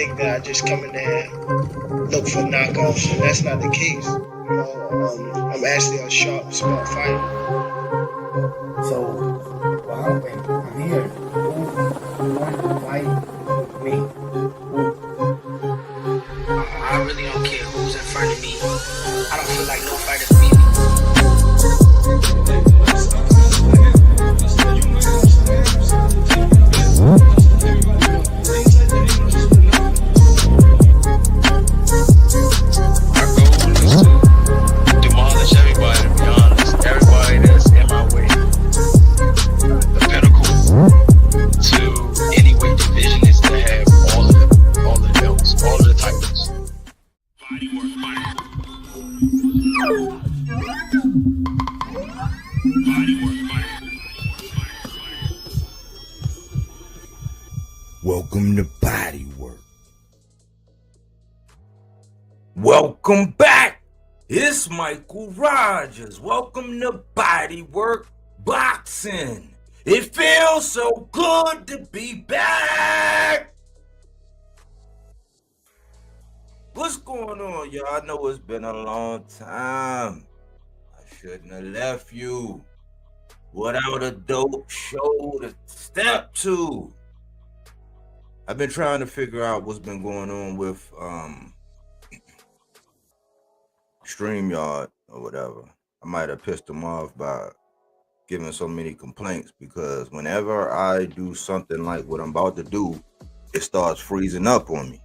think that I just come in there and look for knockoffs, and that's not the case. I'm actually a sharp, smart fighter. So, I'm here. Who wanted to fight me? I really don't care who's in front of me. I don't feel like no fighter can beat me. Our goal is to demolish everybody, to be honest. Everybody that's in my way. The pinnacle to any weight division is to have all of the belts, all of the titles. Body work, body work. Body work, body work. Welcome to Body Work. Welcome back. It's Michael Rogers. Welcome to Body Work Boxing. It feels so good to be back. What's going on, y'all? I know it's been a long time. I shouldn't have left you without a dope show to step to. I've been trying to figure out what's been going on with StreamYard or whatever. I might have pissed them off by giving so many complaints, because whenever I do something like what I'm about to do, it starts freezing up on me.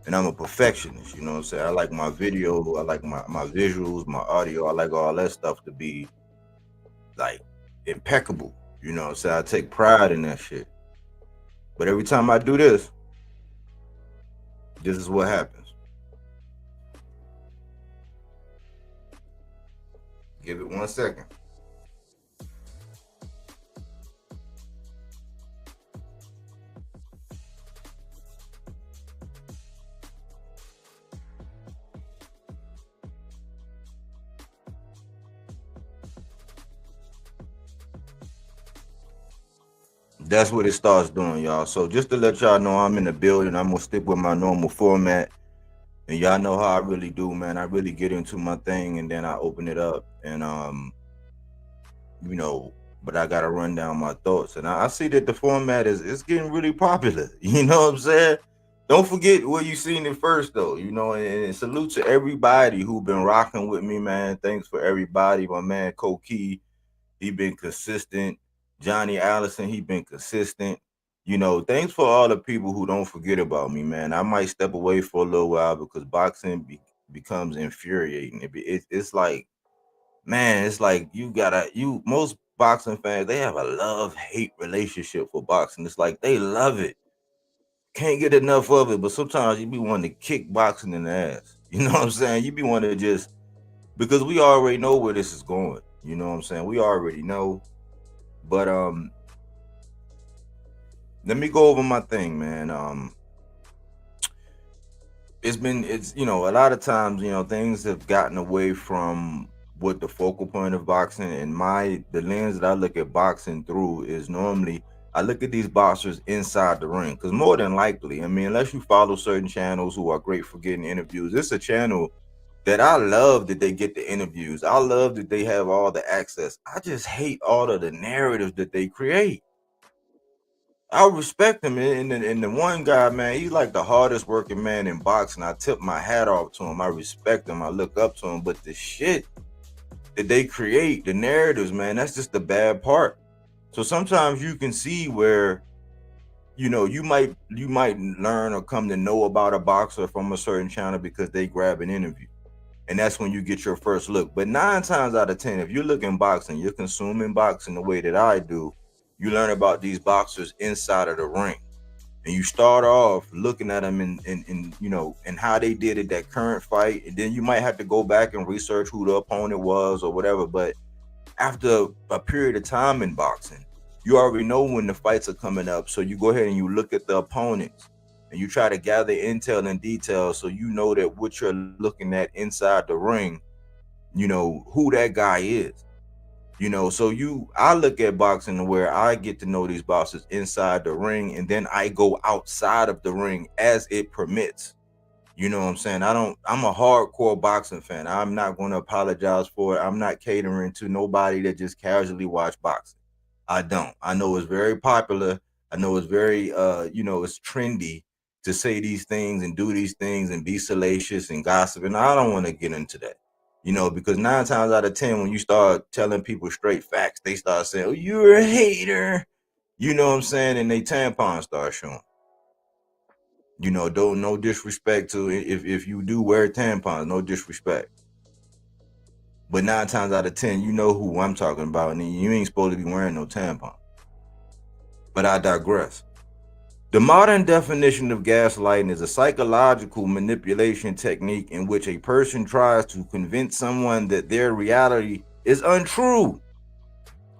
And I'm a perfectionist, you know what I'm saying? I like my video, I like my visuals, my audio, I like all that stuff to be like impeccable. You know what I'm saying? I take pride in that shit. But every time I do this is what happens. Give it 1 second. That's what it starts doing, y'all. So just to let y'all know, I'm in the building. I'm gonna stick with my normal format, and y'all know how I really do, man. I really get into my thing, and then I open it up, and but I gotta run down my thoughts, and I see that the format is getting really popular. You know what I'm saying? Don't forget where you seen it first, though. And salute to everybody who been rocking with me, man. Thanks for everybody. My man Koki, he been consistent. Johnny Allison, he been consistent. Thanks for all the people who don't forget about me, man. I might step away for a little while because boxing becomes infuriating. It's like, man, it's like most boxing fans, they have a love-hate relationship for boxing. It's like they love it. Can't get enough of it, but sometimes you be wanting to kick boxing in the ass. You know what I'm saying? You be wanting to just, because we already know where this is going. You know what I'm saying? We already know. But let me go over my thing, man. It's a lot of times, things have gotten away from what the focal point of boxing, and the lens that I look at boxing through is normally I look at these boxers inside the ring, because more than likely, I mean, unless you follow certain channels who are great for getting interviews, it's a channel that I love that they get the interviews. I love that they have all the access. I just hate all of the narratives that they create. I respect him, and the one guy, man, he's like the hardest working man in boxing. I tip my hat off to him. I respect him. I look up to him. But the shit that they create, the narratives, man, that's just the bad part. So sometimes you can see where, you might learn or come to know about a boxer from a certain channel because they grab an interview. And that's when you get your first look. But 9 times out of 10, if you're looking boxing, you're consuming boxing the way that I do, you learn about these boxers inside of the ring. And you start off looking at them and how they did it, that current fight. And then you might have to go back and research who the opponent was or whatever. But after a period of time in boxing, you already know when the fights are coming up. So you go ahead and you look at the opponents and you try to gather intel and details, so you know that what you're looking at inside the ring, who that guy is. So I look at boxing where I get to know these boxers inside the ring, and then I go outside of the ring as it permits. You know what I'm saying? I'm a hardcore boxing fan. I'm not going to apologize for it. I'm not catering to nobody that just casually watch boxing. I don't. I know it's very popular. I know it's very it's trendy to say these things and do these things and be salacious and gossip. And I don't want to get into that. Because 9 times out of 10, when you start telling people straight facts, they start saying, "Oh, you're a hater." You know what I'm saying? And they tampons start showing. Don't no disrespect to if you do wear tampons, no disrespect. But 9 times out of 10, you know who I'm talking about, and you ain't supposed to be wearing no tampon. But I digress. The modern definition of gaslighting is a psychological manipulation technique in which a person tries to convince someone that their reality is untrue.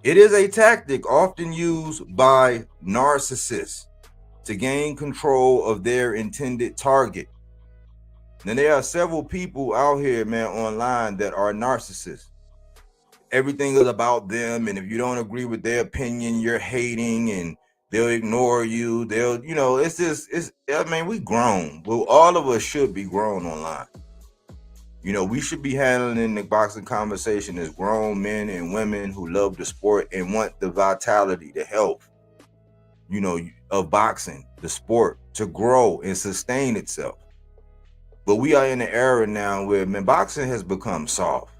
It is a tactic often used by narcissists to gain control of their intended target. Now, there are several people out here, man, online that are narcissists. Everything is about them, and if you don't agree with their opinion, you're hating, and they'll ignore you. We grown. Well, all of us should be grown online. We should be handling the boxing conversation as grown men and women who love the sport and want the vitality, the health, of boxing, the sport, to grow and sustain itself. But we are in an era now where, man, boxing has become soft.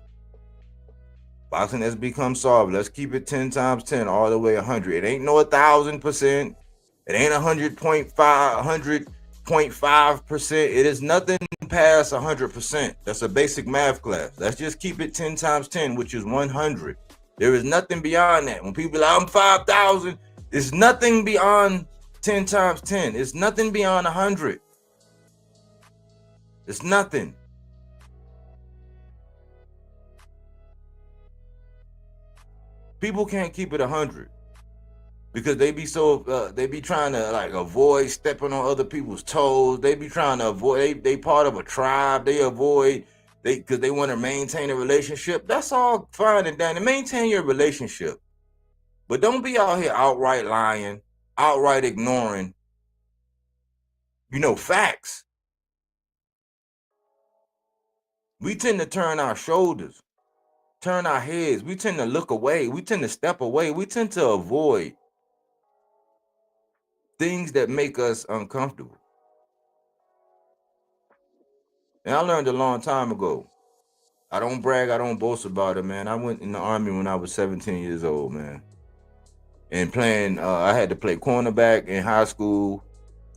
Boxing has become soft. Let's keep it 10 times 10, all the way 100. It ain't no 1,000%. It ain't 100.5%. It is nothing past 100%. That's a basic math class. Let's just keep it 10 times 10, which is 100. There is nothing beyond that. When people be like, I'm 5,000, it's nothing beyond 10 times 10. It's nothing beyond 100. It's nothing. People can't keep it 100 because they be trying to avoid stepping on other people's toes. They be trying to avoid, they part of a tribe. They avoid, because they want to maintain a relationship. That's all fine and dandy. Maintain your relationship. But don't be out here outright lying, outright ignoring, facts. We tend to turn our shoulders, turn our heads. We tend to look away. We tend to step away. We tend to avoid things that make us uncomfortable. And I learned a long time ago. I don't brag. I don't boast about it, man. I went in the Army when I was 17 years old, man. And I had to play cornerback in high school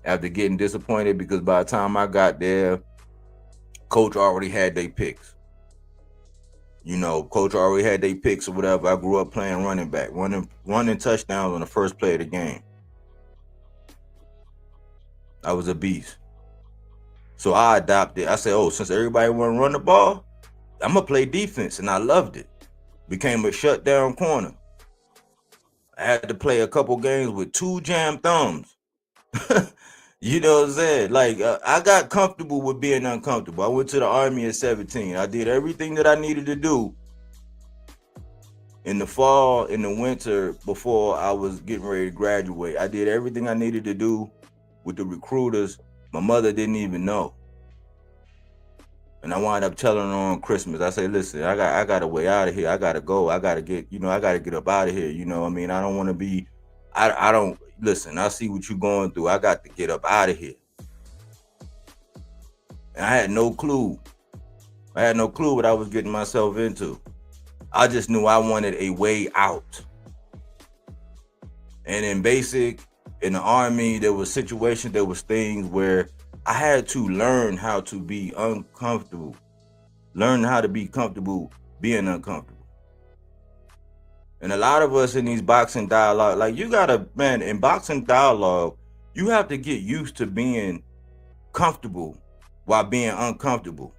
after getting disappointed because by the time I got there, coach already had their picks. Coach already had their picks or whatever. I grew up playing running back, running touchdowns on the first play of the game. I was a beast. So I adopted. I said, since everybody want to run the ball, I'm going to play defense. And I loved it. Became a shutdown corner. I had to play a couple games with 2 jam thumbs. You know what I'm saying? I got comfortable with being uncomfortable. I went to the Army at 17. I did everything that I needed to do in the fall, in the winter, before I was getting ready to graduate. I did everything I needed to do with the recruiters. My mother didn't even know. And I wound up telling her on Christmas. I said, listen, I got a way out of here. I got to go. I got to get, I got to get up out of here. I don't want to be, I don't, listen, I see what you're going through. I got to get up out of here. And I had no clue. I had no clue what I was getting myself into. I just knew I wanted a way out. And in basic, in the Army, there was situations, there was things where I had to learn how to be uncomfortable. Learn how to be comfortable being uncomfortable. And a lot of us in these boxing dialogue, in boxing dialogue, you have to get used to being comfortable while being uncomfortable.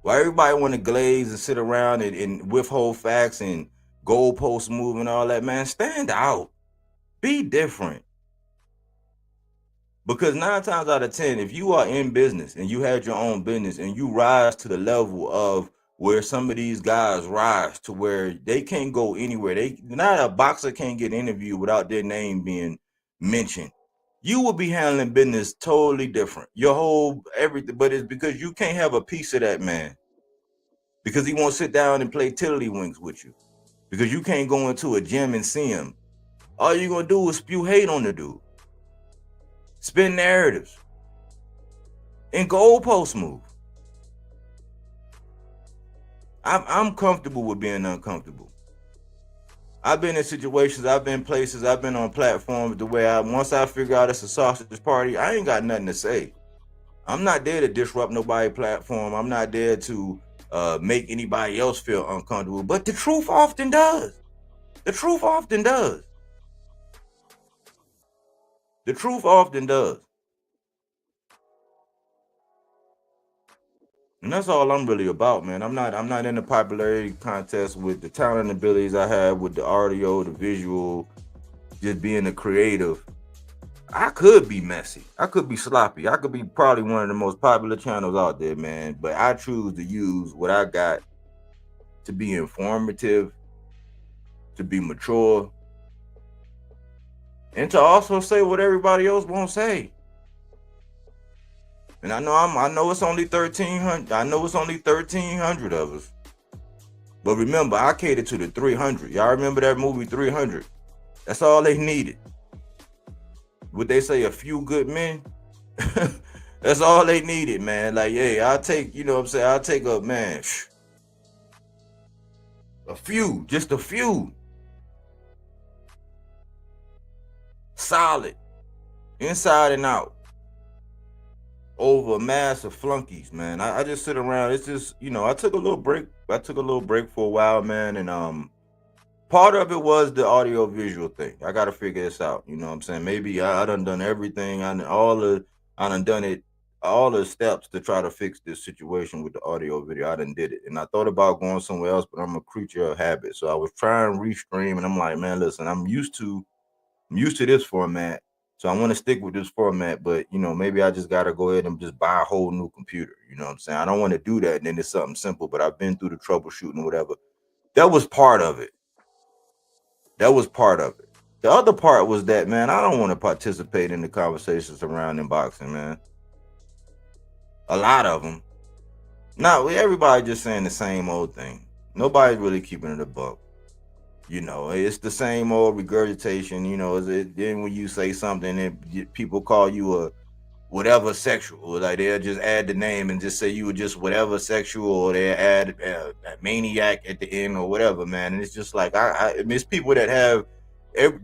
While everybody want to glaze and sit around and withhold facts and goalposts move and all that, man, stand out. Be different. Because 9 times out of 10, if you are in business and you had your own business and you rise to the level of where some of these guys rise to where they can't go anywhere. Not a boxer can't get interviewed without their name being mentioned. You will be handling business totally different. Your whole everything, but it's because you can't have a piece of that man. Because he won't sit down and play tiddlywinks with you. Because you can't go into a gym and see him. All you're gonna do is spew hate on the dude. Spin narratives. And goalpost move. I'm comfortable with being uncomfortable. I've been in situations, I've been places, I've been on platforms the way once I figure out it's a sausage party, I ain't got nothing to say. I'm not there to disrupt nobody's platform. I'm not there to make anybody else feel uncomfortable. But the truth often does. The truth often does. The truth often does. And that's all I'm really about, man. I'm not in the popularity contest with the talent and abilities I have with the audio, the visual, just being a creative. I could be messy. I could be sloppy. I could be probably one of the most popular channels out there, man. But I choose to use what I got to be informative, to be mature, and to also say what everybody else won't say. And I know it's only 1,300. I know it's only 1,300 of us. But remember, I catered to the 300. Y'all remember that movie 300? That's all they needed. Would they say a few good men? That's all they needed, man. Like, hey, I'll take, you know what I'm saying? I'll take a, man, a few, just a few. Solid. Inside and out. Over a mass of flunkies, man. I just sit around. It's just, you know, I took a little break. For a while, man. And part of it was the audio visual thing. I got to figure this out. You know what I'm saying? Maybe I done everything. I done done it, all the steps to try to fix this situation with the audio video. I done did it. And I thought about going somewhere else, but I'm a creature of habit. So I was trying to restream, and I'm like, man, listen, I'm used to this format. So I want to stick with this format, but, you know, maybe I just got to go ahead and just buy a whole new computer. You know what I'm saying? I don't want to do that. And then it's something simple, but I've been through the troubleshooting or whatever. That was part of it. The other part was that, man, I don't want to participate in the conversations surrounding boxing, man. A lot of them. Not everybody just saying the same old thing. Nobody's really keeping it a buck. You know, it's the same old regurgitation. You know, then when you say something, people call you a whatever sexual. Like they'll just add the name and just say you were just whatever sexual, or they add a maniac at the end or whatever, man. And it's just like I miss people that have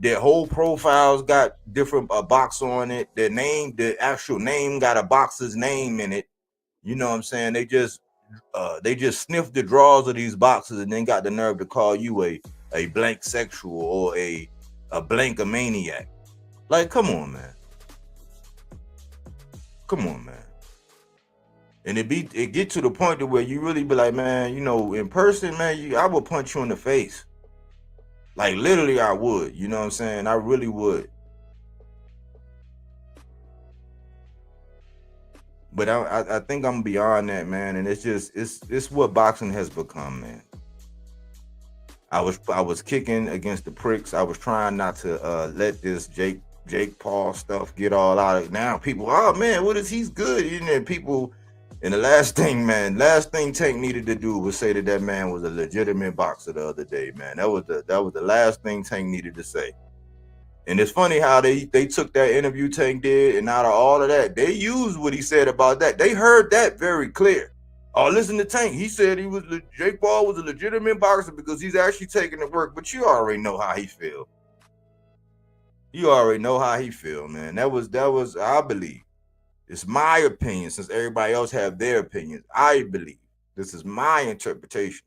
their whole profiles got different a box on it. Their name, the actual name, got a boxer's name in it. You know what I'm saying? They just sniffed the drawers of these boxes and then got the nerve to call you a blank sexual or a blank a maniac. Like, come on, man. And it get to the point to where you really be like, man, you know, in person, man, I would punch you in the face. Like, literally, I would. You know what I'm saying? I really would. But I think I'm beyond that, man. And it's just it's what boxing has become, man. I was kicking against the pricks. I was trying not to let this Jake Paul stuff get all out of now. People, oh man, he's good. You know, people. And the last thing Tank needed to do was say that man was a legitimate boxer the other day, man. That was the last thing Tank needed to say. And it's funny how they took that interview Tank did, and out of all of that, they used what he said about that. They heard that very clear. Oh, listen to Tank. He said Jake Paul was a legitimate boxer because he's actually taking the work. But you already know how he feel. Man. That was I believe. It's my opinion, since everybody else have their opinions. I believe this is my interpretation.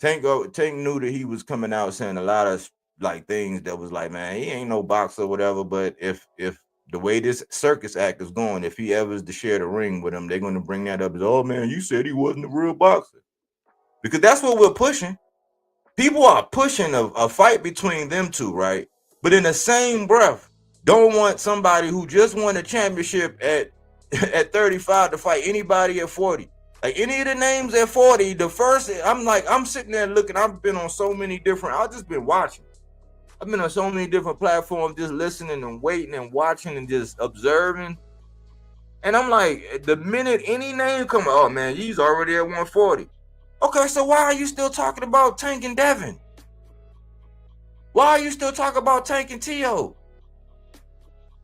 Tank knew that he was coming out saying a lot of like things that was like, man, he ain't no boxer or whatever. But if the way this circus act is going, if he ever is to share the ring with him, they're going to bring that up as, oh man, you said he wasn't a real boxer. Because that's what we're pushing. People are pushing a fight between them two, right? But in the same breath, don't want somebody who just won a championship at 35 to fight anybody at 40. Like any of the names at 40, the first, I'm sitting there looking. I've been on so many different. I've just been watching. I've been on so many different platforms, just listening and waiting and watching and just observing. And I'm like, the minute any name come, oh man, he's already at 140. Okay, so why are you still talking about Tank and Devin? Why are you still talking about Tank and T.O.?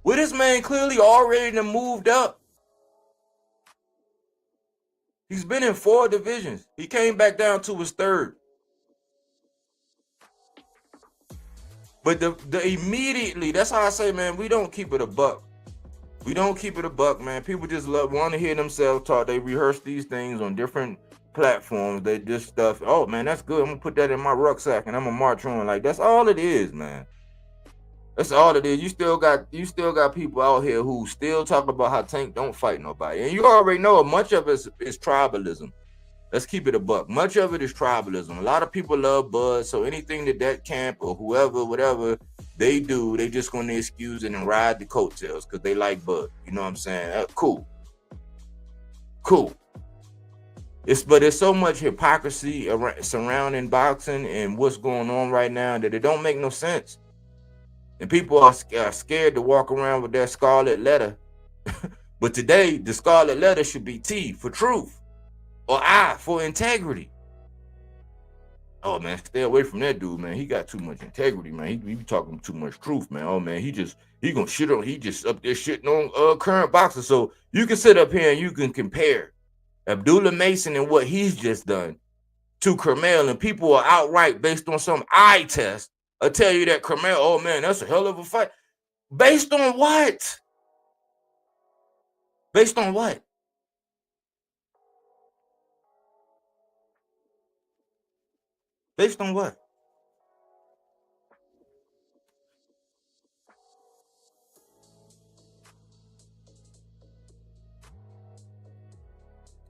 Well, this man clearly already moved up. He's been in 4 divisions. He came back down to his 3rd. But the immediately, that's how I say, man, we don't keep it a buck. We don't keep it a buck, man. People just want to hear themselves talk. They rehearse these things on different platforms. They just stuff. Oh man, that's good. I'm gonna put that in my rucksack and I'm gonna march on. Like that's all it is, man. That's all it is. You still got people out here who still talk about how Tank don't fight nobody. And you already know much of it is tribalism. Let's keep it a buck. Much of it is tribalism. A lot of people love Bud, so anything that camp or whoever, whatever they do, they just gonna excuse it and ride the coattails because they like Bud. You know what I'm saying? Cool. But there's so much hypocrisy surrounding boxing and what's going on right now that it don't make no sense. And people are scared to walk around with their scarlet letter. But today, the scarlet letter should be T for truth or I for integrity. Oh man, stay away from that dude, man. He got too much integrity, man. He be talking too much truth, man. Oh man, he just up there shitting on current boxers. So you can sit up here and you can compare Abdullah Mason and what he's just done to Kermel, and people are outright based on some eye test. I'll tell you that Kermel, oh man, that's a hell of a fight. Based on what? Based on what? Based on what?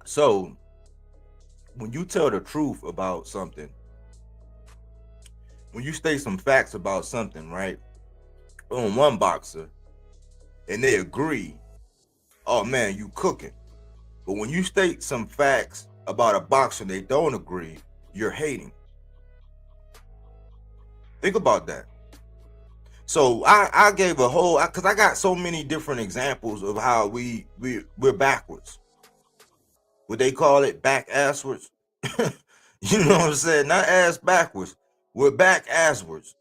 So, when you tell the truth about something, when you state some facts about something, right, on one boxer, and they agree, oh man, you cooking. But when you state some facts about a boxer and they don't agree, you're hating. Think about that. So I gave a whole, because I got so many different examples of how we're backwards. What they call it, back asswards. You know what I'm saying? Not ass backwards. We're back asswards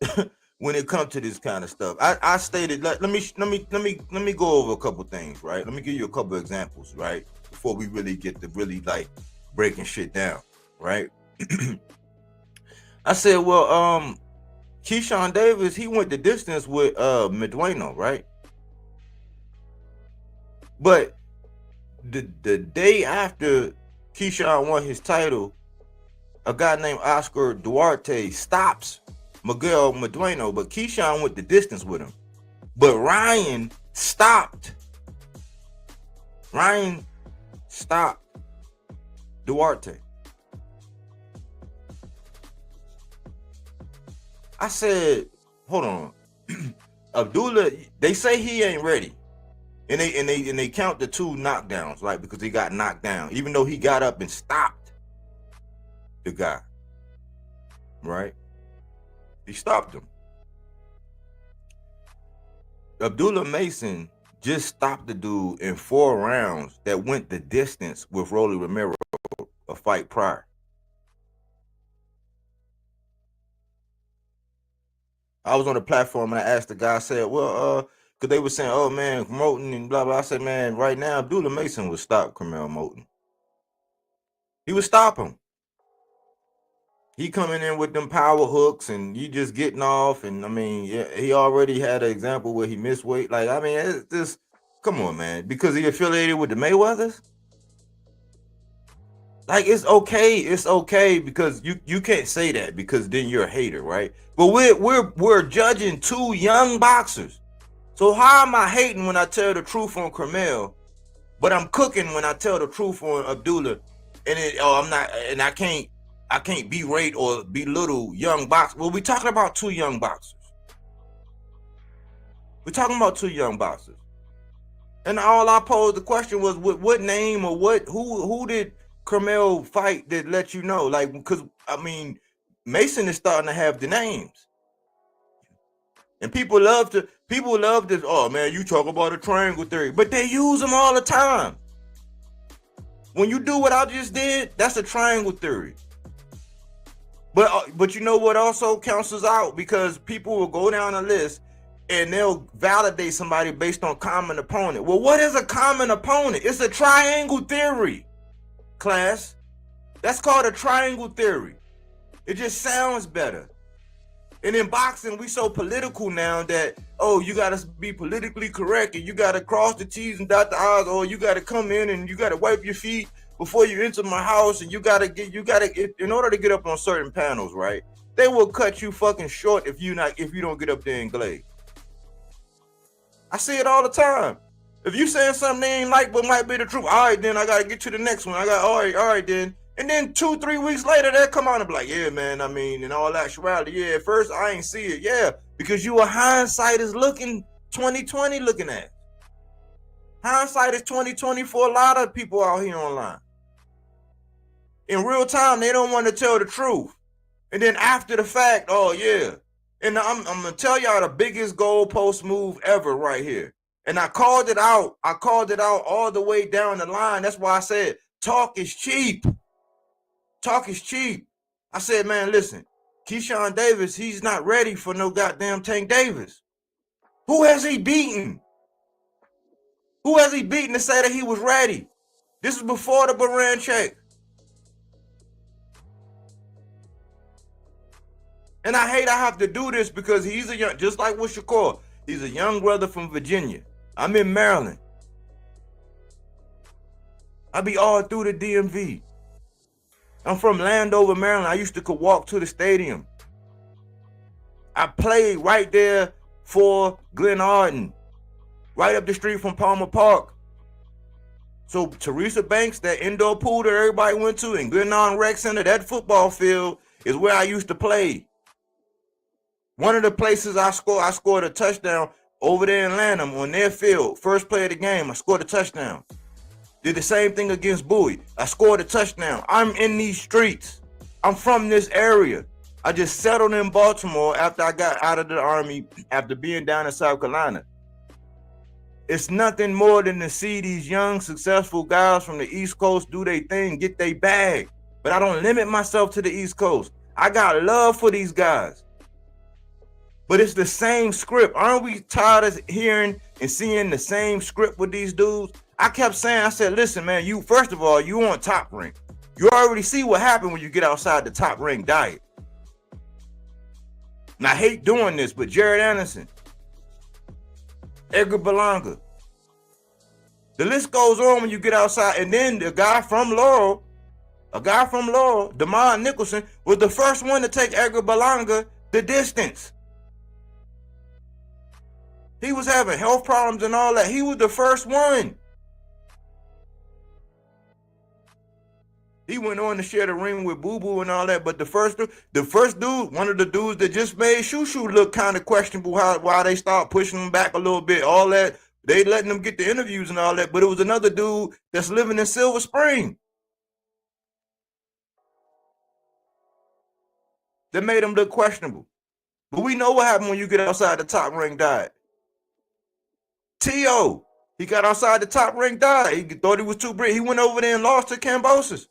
when it comes to this kind of stuff. I stated, let me go over a couple things, right? Let me give you a couple examples, right? Before we really get to really like breaking shit down, right? I said, well, Keyshawn Davis, he went the distance with Medueno, right? But the day after Keyshawn won his title, a guy named Oscar Duarte stops Miguel Medueno, but Keyshawn went the distance with him. But Ryan stopped Duarte. I said, hold on. Abdullah, they say he ain't ready. And they count the 2 knockdowns, right? Because he got knocked down, even though he got up and stopped the guy. Right? He stopped him. Abdullah Mason just stopped the dude in 4 rounds that went the distance with Rolly Romero a fight prior. I was on the platform and I asked the guy, I said, well, because they were saying, oh man, Moulton and blah, blah. I said, man, right now, Abdullah Mason would stop Kermel Moulton. He would stop him. He coming in with them power hooks and you just getting off. And I mean, yeah, he already had an example where he missed weight. Like, I mean, it's just, come on, man. Because he affiliated with the Mayweathers? Like, it's okay because you can't say that because then you're a hater, right? But we're judging 2 young boxers. So how am I hating when I tell the truth on Kermel, but I'm cooking when I tell the truth on Abdullah, and I'm not, and I can't berate or belittle young boxers. Well, we're talking about 2 young boxers. We're talking about 2 young boxers. And all I posed the question was, what name or who did Carmel fight that let you know, like, because I mean, Mason is starting to have the names, and people love to. Oh man, you talk about a triangle theory, but they use them all the time. When you do what I just did, that's a triangle theory. But you know what also cancels out, because people will go down a list and they'll validate somebody based on common opponent. Well, what is a common opponent? It's a triangle theory, class. That's called a triangle theory. It just sounds better. And in boxing, we so political now that, oh, you got to be politically correct and you got to cross the T's and dot the I's, or you got to come in and you got to wipe your feet before you enter my house, and you gotta in order to get up on certain panels, right? They will cut you fucking short if you don't get up there and glade. I see it all the time. If you saying something they ain't like but might be the truth, all right, then I gotta get to the next one. All right then. And then 2-3 weeks later, they'll come out and be like, yeah, man, I mean, in all actuality, yeah, at first I ain't see it, yeah, because you a hindsight is looking 2020 looking at. Hindsight is 2020 for a lot of people out here online. In real time, they don't want to tell the truth. And then after the fact, oh yeah. And I'm gonna tell y'all the biggest goalpost move ever right here. And I called it out. I called it out all the way down the line. That's why I said talk is cheap. Talk is cheap. I said, man, listen, Keyshawn Davis, he's not ready for no goddamn Tank Davis. Who has he beaten? Who has he beaten to say that he was ready? This is before the Baran check. And I hate I have to do this because he's a young, just like with Shakur, he's a young brother from Virginia. I'm in Maryland. I be all through the DMV. I'm from Landover, Maryland. I used to could walk to the stadium. I played right there for Glen Arden, right up the street from Palmer Park. So Teresa Banks, that indoor pool that everybody went to, and Glen Arden Rec Center, that football field is where I used to play. One of the places I scored a touchdown over there in Lanham on their field. First play of the game, I scored a touchdown. Did the same thing against Bowie. I scored a touchdown. I'm in these streets. I'm from this area. I just settled in Baltimore after I got out of the Army, after being down in South Carolina. It's nothing more than to see these young, successful guys from the East Coast do their thing, get their bag. But I don't limit myself to the East Coast. I got love for these guys. But it's the same script. Aren't we tired of hearing and seeing the same script with these dudes? I kept saying, I said, listen, man, you, first of all, you on Top Rank. You already see what happened when you get outside the Top Rank diet. And I hate doing this, but Jared Anderson, Edgar Berlanga, the list goes on when you get outside. And then the guy from Laurel, Damon Nicholson, was the first one to take Edgar Berlanga the distance. He was having health problems and all that. He was the first one. He went on to share the ring with Boo Boo and all that. But the first dude, one of the dudes that just made Shoo Shoo look kind of questionable, why they start pushing him back a little bit, all that. They letting him get the interviews and all that. But it was another dude that's living in Silver Spring that made him look questionable. But we know what happened when you get outside the Top Rank diet. T.O., he got outside the Top Rank diet. He thought he was too big. He went over there and lost to Cambosis.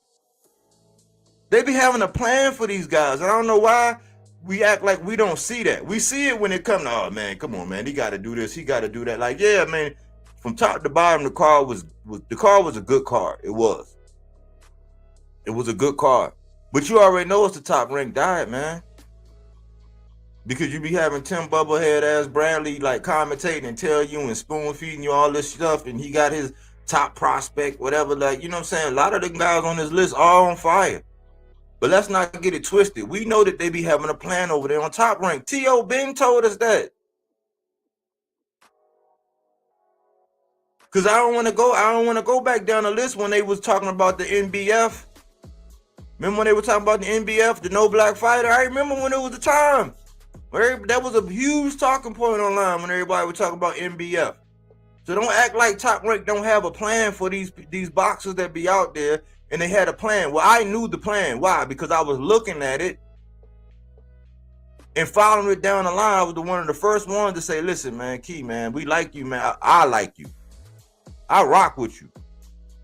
They be having a plan for these guys. I don't know why we act like we don't see that. We see it when it comes to, oh man, come on, man, he got to do this, he got to do that. Like, yeah, man, from top to bottom, the car was a good car. It was a good car. But you already know it's the Top Rank diet, man. Because you be having Tim Bubblehead ass Bradley like commentating and tell you and spoon feeding you all this stuff, and he got his top prospect, whatever, like, you know what I'm saying? A lot of the guys on this list are on fire. But let's not get it twisted. We know that they be having a plan over there on Top Rank. T.O. Bing told us that. Because I don't want to go back down the list when they was talking about the NBF. Remember when they were talking about the NBF, the No Black Fighter? I remember when it was the time. That was a huge talking point online when everybody was talking about NBF. So don't act like Top Rank don't have a plan for these boxers that be out there and they had a plan. Well, I knew the plan. Why? Because I was looking at it and following it down the line. I was one of the first ones to say, listen, man, Key, man, we like you, man. I like you. I rock with you.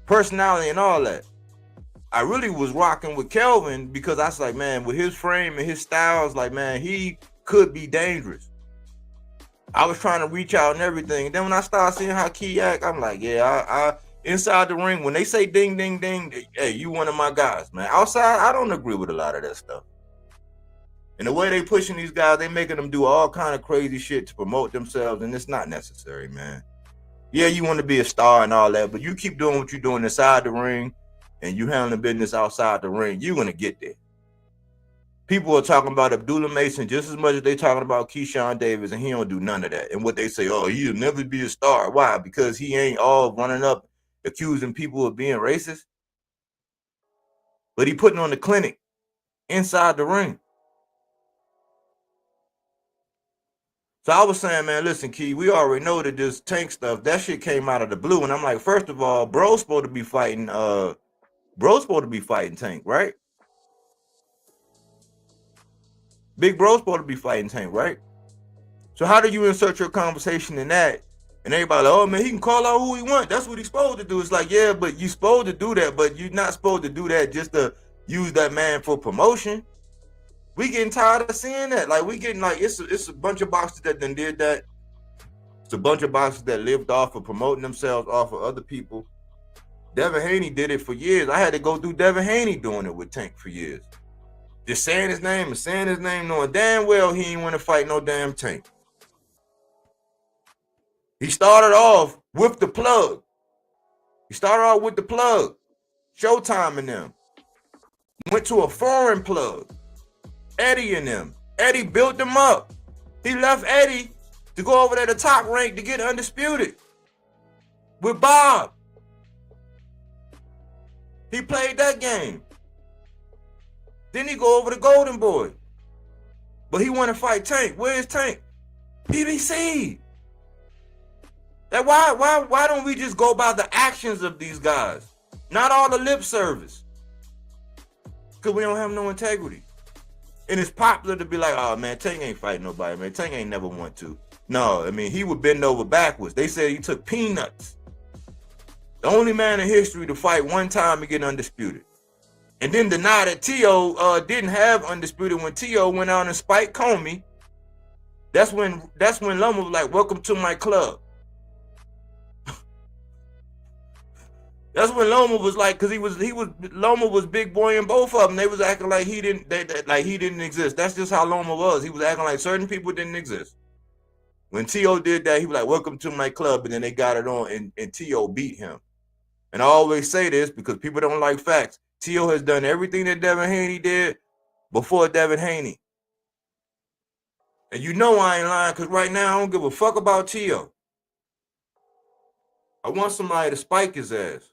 Personality and all that. I really was rocking with Kelvin because I was like, man, with his frame and his styles, like, man, he could be dangerous. I was trying to reach out and everything. And then when I started seeing how Key act, I'm like, yeah, I inside the ring, when they say ding, ding, ding, hey, you one of my guys, man. Outside, I don't agree with a lot of that stuff. And the way they pushing these guys, they making them do all kind of crazy shit to promote themselves, and it's not necessary, man. Yeah, you want to be a star and all that, but you keep doing what you're doing inside the ring, and you handling business outside the ring, you're going to get there. People are talking about Abdullah Mason just as much as they talking about Keyshawn Davis, and he don't do none of that. And what they say, oh, he'll never be a star. Why? Because he ain't all running up accusing people of being racist. But he putting on the clinic inside the ring. So I was saying, man, listen, Key, we already know that this Tank stuff, that shit came out of the blue. And I'm like, first of all, bro's supposed to be fighting Tank, right? Big bro's supposed to be fighting Tank, right? So how do you insert your conversation in that? And everybody like, oh man, he can call out who he wants. That's what he's supposed to do. It's like, yeah, but you're supposed to do that, but you're not supposed to do that just to use that man for promotion. We getting tired of seeing that. Like, we getting like, it's a bunch of boxers that done did that. It's a bunch of boxers that lived off of promoting themselves off of other people. Devin Haney did it for years. I had to go through Devin Haney doing it with Tank for years. Just saying his name and saying his name, knowing damn well he ain't want to fight no damn Tank. He started off with the plug. Showtime and them. Went to a foreign plug. Eddie and them. Eddie built them up. He left Eddie to go over there to top rank to get undisputed with Bob. He played that game. Then he go over to Golden Boy. But he want to fight Tank. Where's Tank? PBC. That why don't we just go by the actions of these guys? Not all the lip service. Because we don't have no integrity. And it's popular to be like, oh man, Tank ain't fighting nobody, man. Tank ain't never want to. No, I mean, he would bend over backwards. They said he took peanuts. The only man in history to fight one time and get undisputed. And then deny that T.O. Didn't have undisputed when T.O. went out and spiked Comey. That's when Loma was like, welcome to my club. That's when Loma was like, because Loma was big boy in both of them. They was acting like he didn't exist. That's just how Loma was. He was acting like certain people didn't exist. When T.O. did that, he was like, welcome to my club, and then they got it on, and T.O. beat him. And I always say this because people don't like facts. T.O. has done everything that Devin Haney did before Devin Haney. And you know I ain't lying, because right now I don't give a fuck about T.O. I want somebody to spike his ass.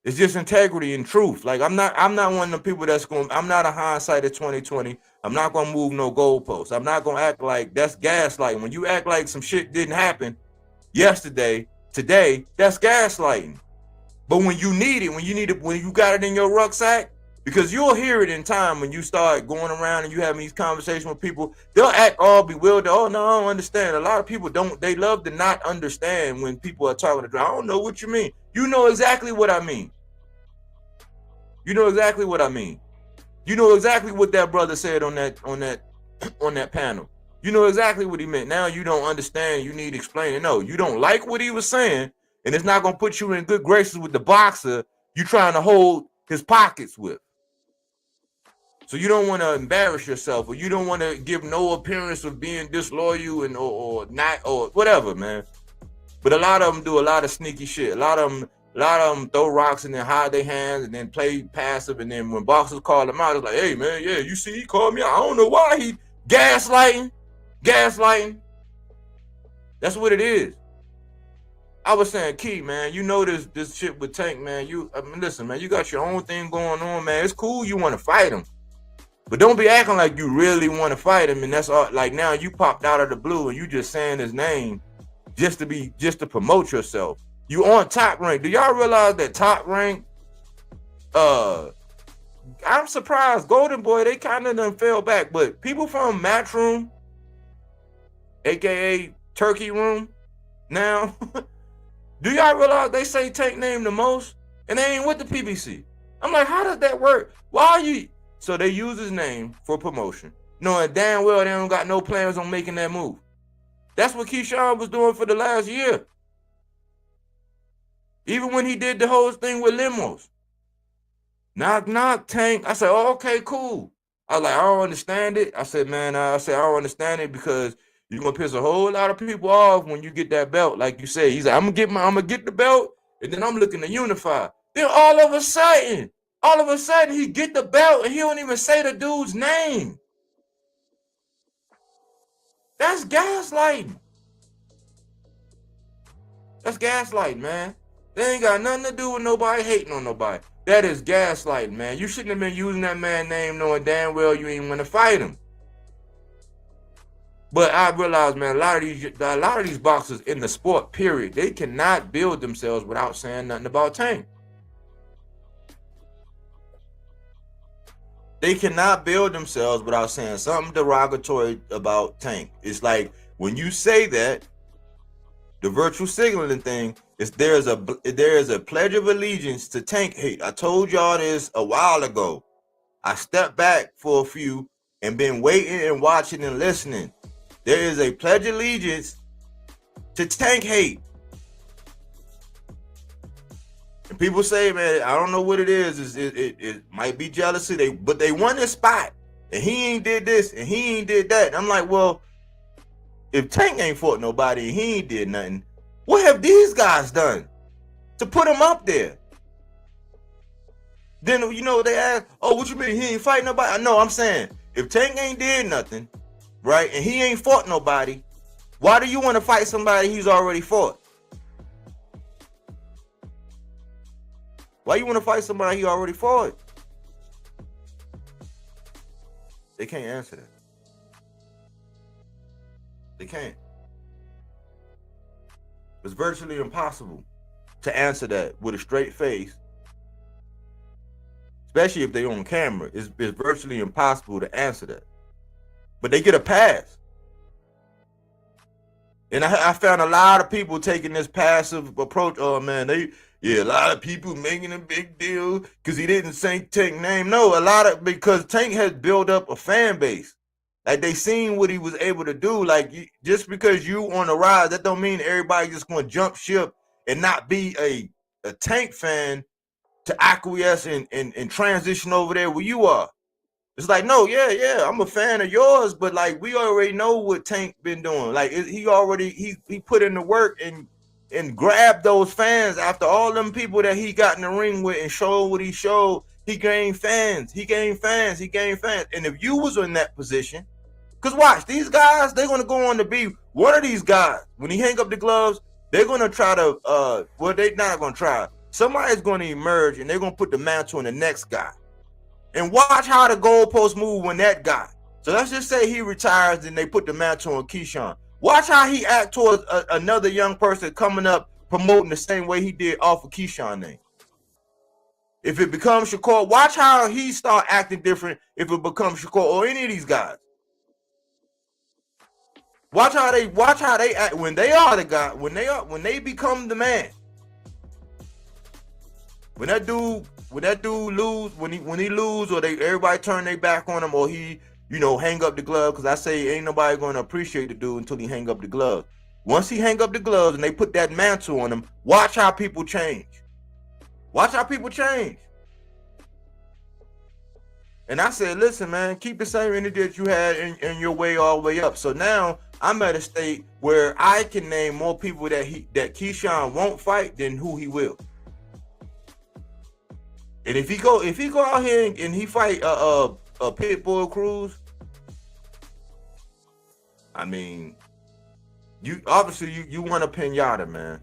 It's just integrity and truth. Like, I'm not one of the people I'm not a hindsight of 2020. I'm not gonna move no goalposts. I'm not gonna act like that's gaslighting. When you act like some shit didn't happen yesterday, today, that's gaslighting. But when you need it, when you got it in your rucksack, because you'll hear it in time when you start going around and you having these conversations with people, they'll act all bewildered. Oh no, I don't understand. A lot of people they love to not understand when people are talking to them. I don't know what you mean. You know exactly what I mean. You know exactly what I mean. You know exactly what that brother said on that panel. You know exactly what he meant. Now you don't understand. You need explaining. No, you don't like what he was saying, and it's not gonna put you in good graces with the boxer you trying to hold his pockets with. So you don't want to embarrass yourself, or you don't want to give no appearance of being disloyal and or not or whatever, man. But a lot of them do a lot of sneaky shit. A lot of them throw rocks and then hide their hands and then play passive. And then when boxers call them out, it's like, hey man, yeah, you see, he called me out. I don't know why he gaslighting. That's what it is. I was saying, Key, man, you know this shit with Tank, man. Listen, man, you got your own thing going on, man. It's cool you want to fight him. But don't be acting like you really want to fight him, and that's all. Like now you popped out of the blue and you just saying his name just to promote yourself. You on Top Rank. Do y'all realize that Top Rank I'm surprised Golden Boy, they kind of done fell back, but people from Matchroom, aka Turkey Room, now, do y'all realize they say Tank name the most, and they ain't with the PBC? I'm like, how does that work? Why are you? So they use his name for promotion, knowing damn well they don't got no plans on making that move. That's what Keyshawn was doing for the last year. Even when he did the whole thing with limos. Knock, knock, Tank. I said, oh, okay, cool. I was like, I don't understand it. I said, man, I don't understand it because you're going to piss a whole lot of people off when you get that belt. Like you said, he's like, I'm going to get the belt, and then I'm looking to unify. Then all of a sudden, he get the belt, and he don't even say the dude's name. That's gaslighting. That's gaslighting, man. They ain't got nothing to do with nobody hating on nobody. That is gaslighting, man. You shouldn't have been using that man's name knowing damn well you ain't want to fight him. But I realize, man, a lot of these boxers in the sport, period, they cannot build themselves without saying nothing about Tank. They cannot build themselves without saying something derogatory about Tank. It's like when you say that, the virtual signaling thing is there is a pledge of allegiance to Tank hate. I told y'all this a while ago. I stepped back for a few and been waiting and watching and listening. There is a pledge of allegiance to Tank hate. And people say, man, I don't know what it is. It might be jealousy. But they won this spot. And he ain't did this and he ain't did that. And I'm like, well, if Tank ain't fought nobody and he ain't did nothing, what have these guys done to put him up there? Then, you know, they ask, oh, what you mean he ain't fight nobody? No, I'm saying, if Tank ain't did nothing, right, and he ain't fought nobody, why do you want to fight somebody he's already fought? Why you want to fight somebody he already fought? They can't answer that. They can't. It's virtually impossible to answer that with a straight face, especially if they're on camera. It's virtually impossible to answer that. But they get a pass. And I found a lot of people taking this passive approach. Oh, man, a lot of people making a big deal because he didn't say Tank's name. No, because Tank has built up a fan base. Like, they seen what he was able to do. Like, just because you on the rise, that don't mean everybody just going to jump ship and not be a Tank fan to acquiesce and transition over there where you are. It's like, no, yeah, I'm a fan of yours, but like, we already know what Tank been doing. Like, he put in the work and grabbed those fans after all them people that he got in the ring with and showed what he showed. He gained fans. And if you was in that position, because watch, these guys, they're going to go on to be one of these guys. When he hang up the gloves, they're going to try to, they're not going to try. Somebody's going to emerge and they're going to put the mantle on the next guy. And watch how the goalposts move when that guy. So let's just say he retires and they put the mantle on Keyshawn. Watch how he act towards another young person coming up promoting the same way he did off of Keyshawn's name. If it becomes Shakur, watch how he start acting different if it becomes Shakur or any of these guys. Watch how they act when they are the guy, when they become the man. When that dude lose, when he lose, or everybody turn their back on him, or he, hang up the glove, because I say ain't nobody going to appreciate the dude until he hang up the glove. Once he hang up the gloves and they put that mantle on him, watch how people change. Watch how people change. And I said, listen, man, keep the same energy that you had in your way all the way up. So now I'm at a state where I can name more people that Keyshawn won't fight than who he will. And if he go out here and he fight a Pitbull Cruz, I mean, you obviously you want a pinata, man.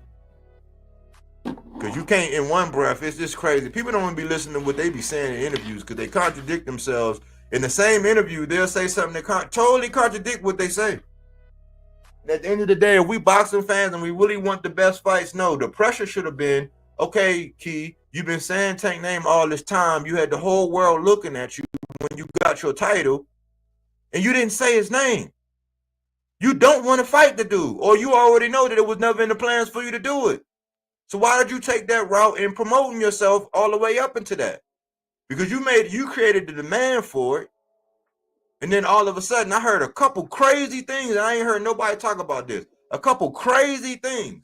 Because you can't in one breath. It's just crazy. People don't want to be listening to what they be saying in interviews because they contradict themselves. In the same interview, they'll say something that totally contradict what they say. And at the end of the day, if we boxing fans and we really want the best fights, no, the pressure should have been, okay, Key, You've been saying Tank name all this time. You had the whole world looking at you when you got your title, and you didn't say his name. You don't want to fight the dude, or you already know that it was never in the plans for you to do it. So why did you take that route in promoting yourself all the way up into that? Because you created the demand for it, and then all of a sudden I heard a couple crazy things, and I ain't heard nobody talk about this. A couple crazy things.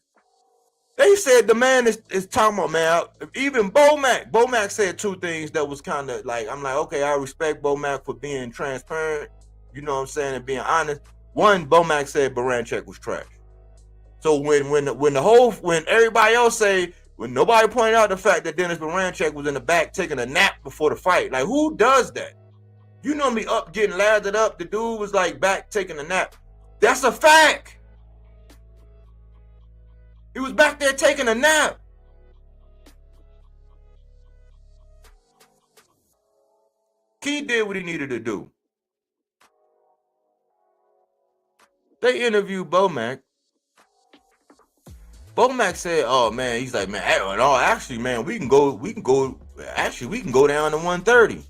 They said the man is talking about, man. Even Bomac said two things that was kind of like, I'm like, okay, I respect Bomac for being transparent, you know what I'm saying, and being honest. One, Bomac said Baranchek was trash. So when everybody else say, when nobody pointed out the fact that Dennis Baranchek was in the back taking a nap before the fight, like who does that? You know me up getting lathered up. The dude was like back taking a nap. That's a fact. He was back there taking a nap. Key did what he needed to do. They interviewed Bomac. Bomac said, "Oh man," he's like, "Man, actually, man, we can go down to 130.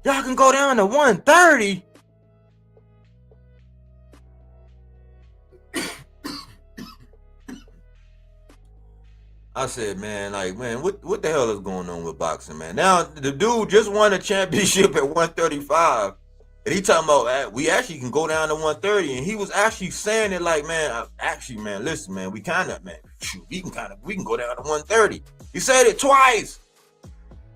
Y'all can go down to 130." I said, man, what the hell is going on with boxing, man? Now the dude just won a championship at 135, and he talking about we actually can go down to 130, and he was actually saying it like, man, listen, man, we can go down to 130. He said it twice.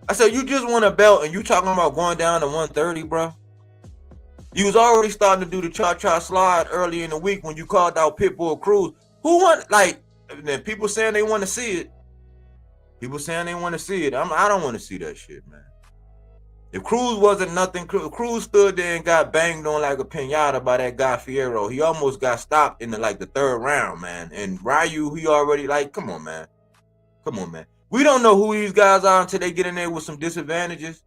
I said, you just won a belt, and you talking about going down to 130, bro? You was already starting to do the cha-cha slide early in the week when you called out Pitbull Cruz. Who won? Like, then people saying they want to see it. People saying they want to see it. I don't want to see that shit, man. If Cruz wasn't nothing, Cruz stood there and got banged on like a pinata by that guy Fierro. He almost got stopped in the third round, man. And Ryu, he already come on, man. Come on, man. We don't know who these guys are until they get in there with some disadvantages.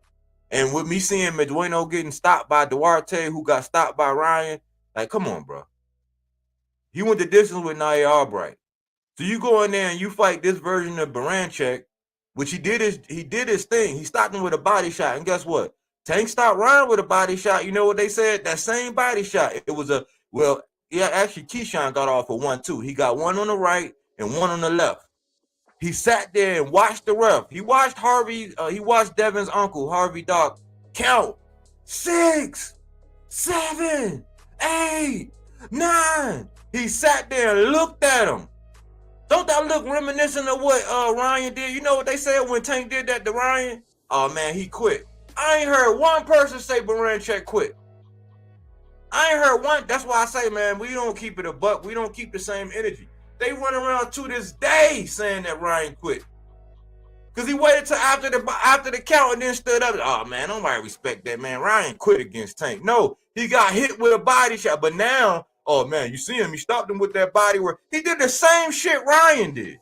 And with me seeing Medueno getting stopped by Duarte, who got stopped by Ryan, like, come on, bro. He went the distance with Nair Albright. So you go in there and you fight this version of Baranchek, which he did his thing. He stopped him with a body shot, and guess what? Tank stopped Ryan with a body shot. You know what they said? That same body shot. It was actually Keyshawn got off of 1-2. He got one on the right and one on the left. He sat there and watched the ref. He watched Devin's uncle, Harvey Dock, count 6, 7, 8, 9. He sat there and looked at him. Don't that look reminiscent of what Ryan did? You know what they said when Tank did that to Ryan? Oh, man, he quit. I ain't heard one person say Baranchek quit. I ain't heard one. That's why I say, man, we don't keep it a buck. We don't keep the same energy. They run around to this day saying that Ryan quit. Because he waited till after the count and then stood up. Oh, man, nobody respect that, man. Ryan quit against Tank. No, he got hit with a body shot. But now, oh, man, you see him. He stopped him with that body where he did the same shit Ryan did.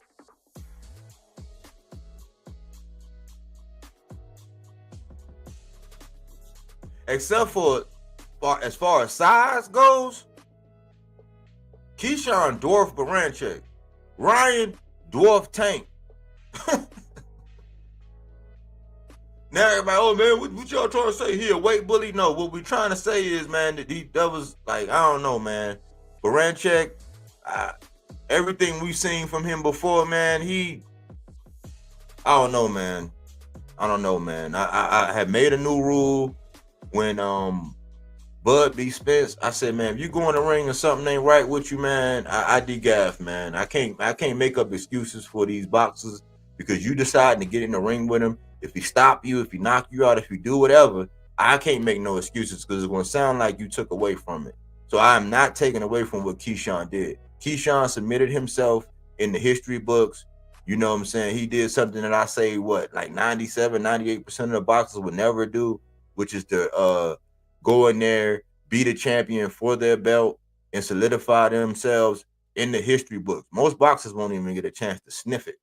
Except for as far as size goes, Keyshawn dwarfed Baranchek. Ryan dwarfed Tank. Now everybody, oh man, what y'all trying to say? He a weight bully? No, what we trying to say is, man, that was like, I don't know, man. Baranchek, everything we've seen from him before, man, I don't know, man. I had made a new rule when Bud B. Spence. I said, man, if you go in the ring and something ain't right with you, man, I degaff, man. I can't make up excuses for these boxers because you deciding to get in the ring with him. If he stop you, if he knock you out, if he do whatever, I can't make no excuses because it's going to sound like you took away from it. So I'm not taking away from what Keyshawn did. Keyshawn submitted himself in the history books. You know what I'm saying? He did something that I say, like 97, 98% of the boxers would never do, which is to go in there, be the champion for their belt, and solidify themselves in the history books. Most boxers won't even get a chance to sniff it.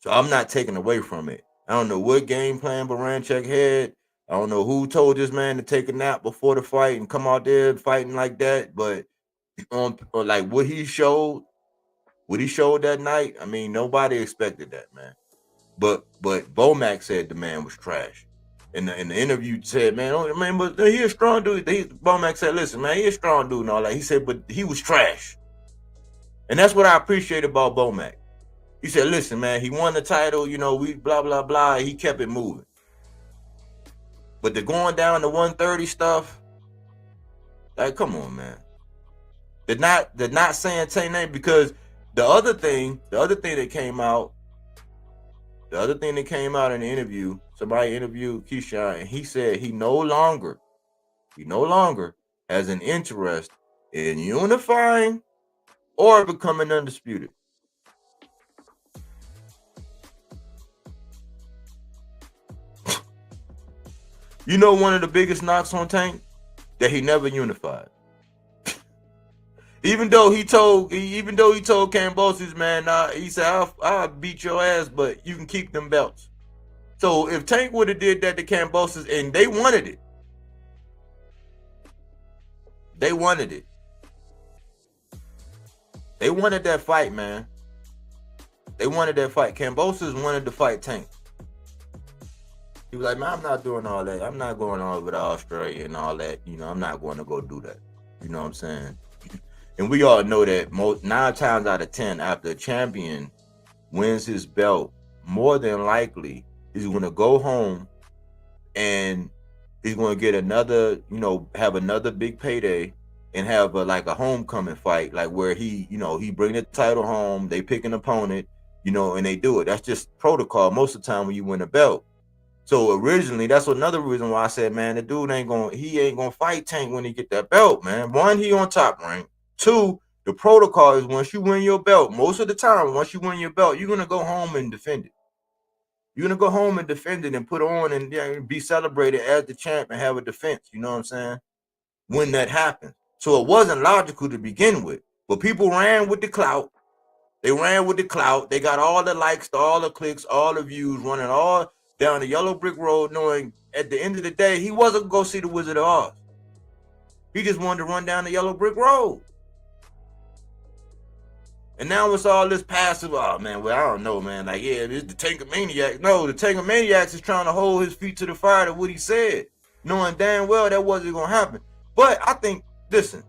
So I'm not taking away from it. I don't know what game plan Baranchek had. I don't know who told this man to take a nap before the fight and come out there fighting like that. But like what he showed What he showed that night, I mean, nobody expected that, man. But Bomac said the man was trash. In the interview, said, man, oh, man, but he a strong dude. Bomac said, listen, man, he a strong dude and all that. He said, but he was trash. And that's what I appreciate about Bomac. He said, listen, man, he won the title, you know, we blah, blah, blah. He kept it moving. But the going down to 130 stuff, like, come on, man. They're not saying Tank name, because the other thing that came out in the interview, somebody interviewed Keyshawn, and he said he no longer has an interest in unifying or becoming undisputed. You know, one of the biggest knocks on Tank, that he never unified. Even though he told Kambosos, man, he said, I'll beat your ass, but you can keep them belts. So if Tank would have did that to Kambosos, and they wanted it. They wanted that fight, man. They wanted that fight. Kambosos wanted to fight Tank. He was like, man, I'm not doing all that. I'm not going over to Australia and all that. You know, I'm not going to go do that. You know what I'm saying? And we all know that 9 times out of 10, after a champion wins his belt, more than likely he's going to go home and he's going to get another, you know, have another big payday and have like a homecoming fight, like where he, you know, he bring the title home, they pick an opponent, you know, and they do it. That's just protocol most of the time when you win a belt. So originally, that's another reason why I said, man, the dude ain't gonna fight Tank when he get that belt, man. 1, he on top rank. 2, the protocol is once you win your belt, most of the time, once you win your belt, you're gonna go home and defend it. You're gonna go home and defend it and put on and be celebrated as the champ and have a defense. You know what I'm saying? When that happens. So it wasn't logical to begin with, but people ran with the clout. They ran with the clout. They got all the likes, all the clicks, all the views, running all down the yellow brick road, knowing at the end of the day, he wasn't going to go see the Wizard of Oz. He just wanted to run down the yellow brick road. And now it's all this passive, oh man, well, I don't know, man. Like, yeah, it's the Tankomaniac. No, the Tankomaniacs is trying to hold his feet to the fire to what he said, knowing damn well that wasn't going to happen. But I think, listen,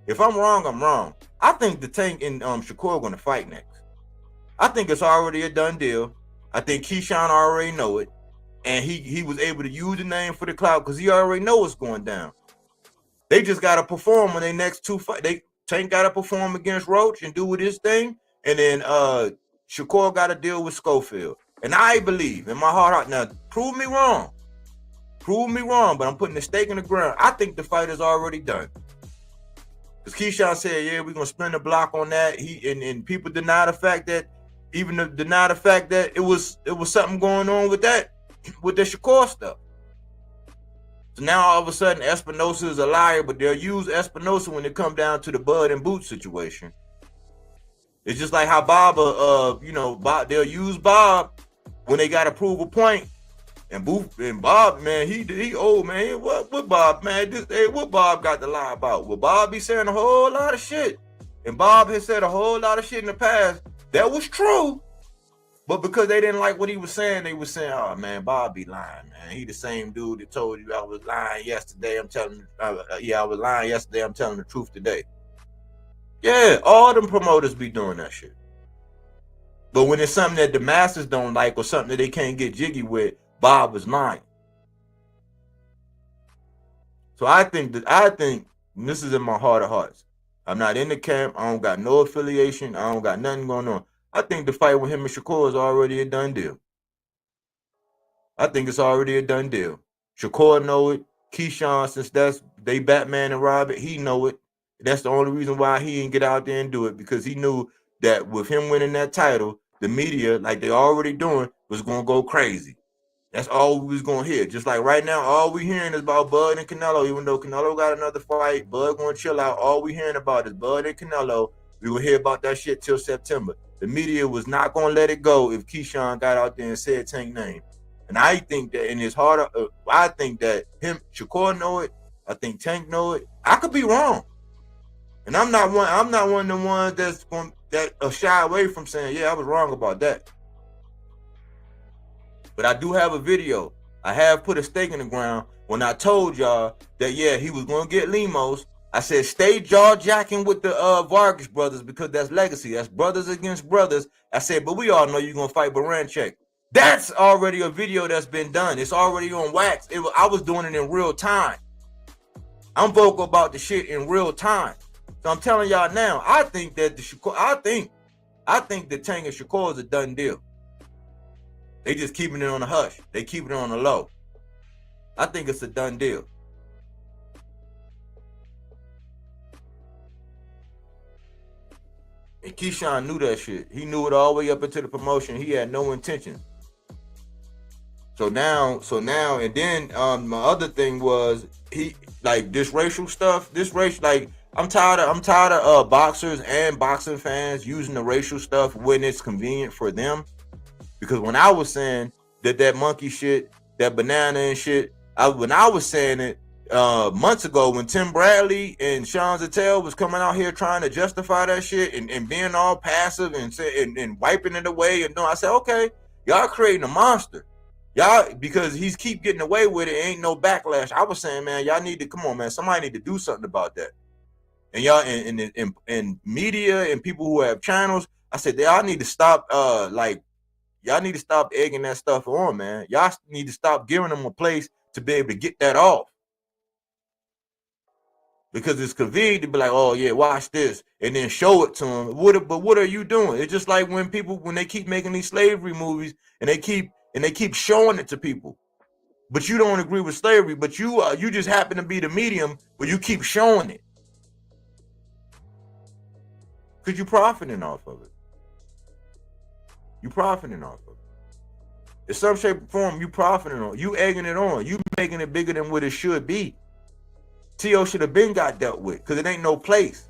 if I'm wrong, I'm wrong. I think the Tank and Shakur are going to fight next. I think it's already a done deal. I think Keyshawn already know it, and he was able to use the name for the clout because he already know what's going down. They just got to perform when they next 2 fight. Tank got to perform against Roach and do with his thing, and then Shakur got to deal with Schofield. And I believe in my heart, now prove me wrong, but I'm putting the stake in the ground. I think the fight is already done. Because Keyshawn said, yeah, we're going to spin the block on that. And people deny the fact that it was something going on with the Shakur stuff. So now all of a sudden Espinosa is a liar, but they'll use Espinosa when it come down to the Bud and Boot situation. It's just like how Bob, Bob, they'll use Bob when they got to prove a point. And Bob, man, he old, man. What Bob, man? What Bob got to lie about? Well, Bob be saying a whole lot of shit. And Bob has said a whole lot of shit in the past that was true. But because they didn't like what he was saying, they were saying, oh, man, Bob be lying, man. He the same dude that told you I was lying yesterday. I was lying yesterday. I'm telling the truth today. Yeah, all them promoters be doing that shit. But when it's something that the masses don't like or something that they can't get jiggy with, Bob was lying. So I think this is in my heart of hearts. I'm not in the camp. I don't got no affiliation. I don't got nothing going on. I think the fight with him and Shakur is already a done deal. I think it's already a done deal. Shakur know it. Keyshawn, since they Batman and Robin, he know it. That's the only reason why he didn't get out there and do it, because he knew that with him winning that title, the media, like they already doing, was going to go crazy. That's all we was going to hear. Just like right now, all we hearing is about Bud and Canelo. Even though Canelo got another fight, Bud going to chill out. All we hearing about is Bud and Canelo. We will hear about that shit till September. The media was not going to let it go if Keyshawn got out there and said Tank's name. And I think that in his heart, Shakur know it. I think Tank know it. I could be wrong. And I'm not one of the ones that shy away from saying, yeah, I was wrong about that. But I do have a video. I have put a stake in the ground when I told y'all that, yeah, he was going to get Limos. I said, stay jaw-jacking with the Vargas brothers because that's legacy. That's brothers against brothers. I said, but we all know you're going to fight Baranchek. That's already a video that's been done. It's already on wax. I was doing it in real time. I'm vocal about the shit in real time. So I'm telling y'all now, I think that I think that Tank and Shakur is a done deal. They just keeping it on the hush. They keeping it on the low. I think it's a done deal. And Keyshawn knew that shit. He knew it all the way up into the promotion. He had no intention. So now, and then my other thing was he like this racial stuff. I'm tired of boxers and boxing fans using the racial stuff when it's convenient for them. Because when I was saying that monkey shit, that banana and shit, when I was saying it months ago, when Tim Bradley and Sean Zattel was coming out here trying to justify that shit and being all passive and wiping it away, and I said, okay, y'all creating a monster. Y'all, because he's keep getting away with it, ain't no backlash. I was saying, man, y'all need to come on, man. Somebody need to do something about that. And y'all and media and people who have channels, I said, y'all need to stop y'all need to stop egging that stuff on, man. Y'all need to stop giving them a place to be able to get that off. Because it's convenient to be like, oh yeah, watch this, and then show it to them. But what are you doing? It's just like when they keep making these slavery movies and they keep showing it to people. But you don't agree with slavery, but you just happen to be the medium where you keep showing it. Because you're profiting off of it. You profiting off of it. In some shape or form, you profiting on it. You egging it on. You making it bigger than what it should be. T.O. should have been got dealt with because it ain't no place.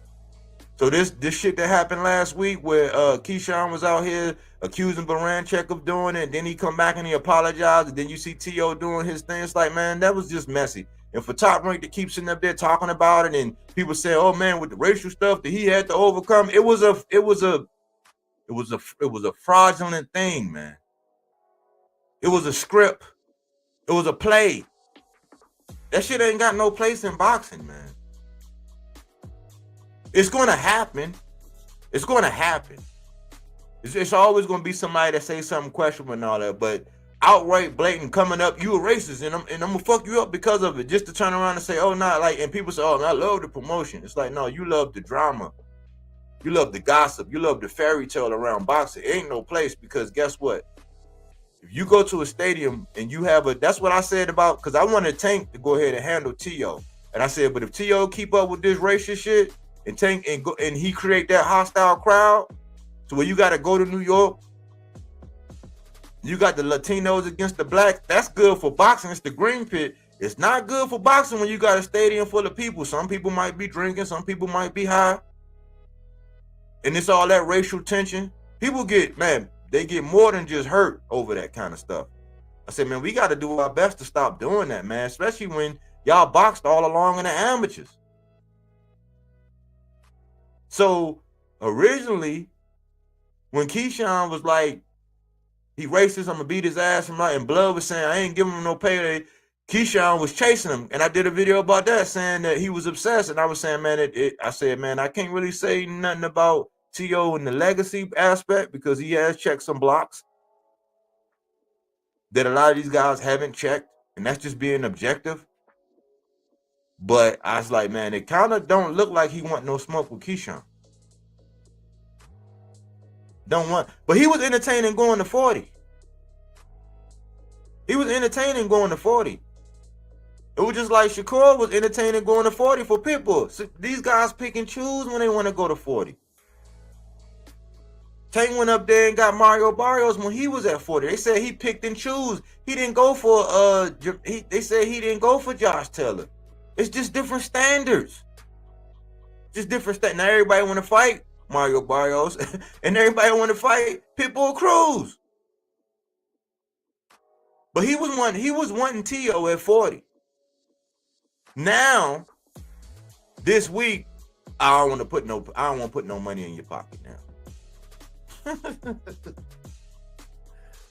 So this shit that happened last week where Keyshawn was out here accusing Baranchek of doing it, then he come back and he apologized, and then you see T.O. doing his thing. It's like, man, that was just messy. And for Top Rank to keep sitting up there talking about it, and people say, oh man, with the racial stuff that he had to overcome, it was a fraudulent thing, man. It was a script. It was a play. That shit ain't got no place in boxing, man. It's going to happen. It's going to happen. It's always going to be somebody that says something questionable and all that, but outright blatant coming up, you a racist, and I'm going to fuck you up because of it, just to turn around and say, oh, not like, and people say, oh, man, I love the promotion. It's like, no, you love the drama. You love the gossip. You love the fairy tale around boxing. It ain't no place, because guess what? If you go to a stadium and you have that's what I said about, because I wanted Tank to go ahead and handle T.O. And I said, but if T.O. keep up with this racist shit and Tank and he create that hostile crowd to where you got to go to New York, you got the Latinos against the blacks, that's good for boxing. It's the green pit. It's not good for boxing when you got a stadium full of people. Some people might be drinking, some people might be high. And it's all that racial tension. People they get more than just hurt over that kind of stuff. I said, man, we got to do our best to stop doing that, man, especially when y'all boxed all along in the amateurs. So originally, when Keyshawn was like, he racist, I'm going to beat his ass, and Blood was saying, I ain't giving him no payday, Keyshawn was chasing him. And I did a video about that, saying that he was obsessed. And I was saying, man, I said, man, I can't really say nothing about T.O. in the legacy aspect because he has checked some blocks that a lot of these guys haven't checked, and that's just being objective. But I was like, man, it kind of don't look like he want no smoke with Keyshawn. But he was entertaining going to 40. He was entertaining going to 40. It was just like Shakur was entertaining going to 40 for Pitbull. So these guys pick and choose when they want to go to 40. Tank went up there and got Mario Barrios when he was at 40. They said he picked and choose. He didn't go for they said he didn't go for Josh Taylor. It's just different standards. Just different standards. Now everybody want to fight Mario Barrios and everybody want to fight Pitbull Cruz. But he was wanting T.O. at 40. Now, this week, I don't want to put no money in your pocket now.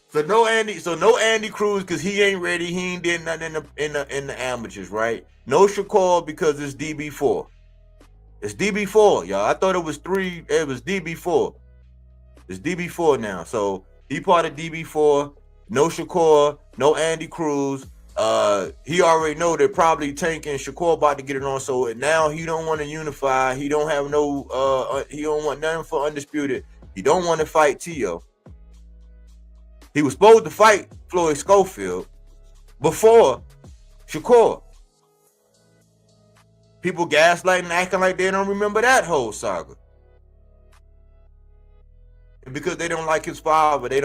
So no Andy Cruz because he ain't ready. He ain't did nothing in the amateurs, right? No Shakur because it's DB4. It's DB4, y'all. I thought it was 3. It was DB4. It's DB4 now. So he part of DB4. No Shakur, no Andy Cruz. He already know that probably Tank and Shakur about to get it on. So now he don't want to unify. He don't have no. He don't want nothing for undisputed. He don't want to fight Tio. He was supposed to fight Floyd Schofield before Shakur. People gaslighting, acting like they don't remember that whole saga. And because they don't like his father, they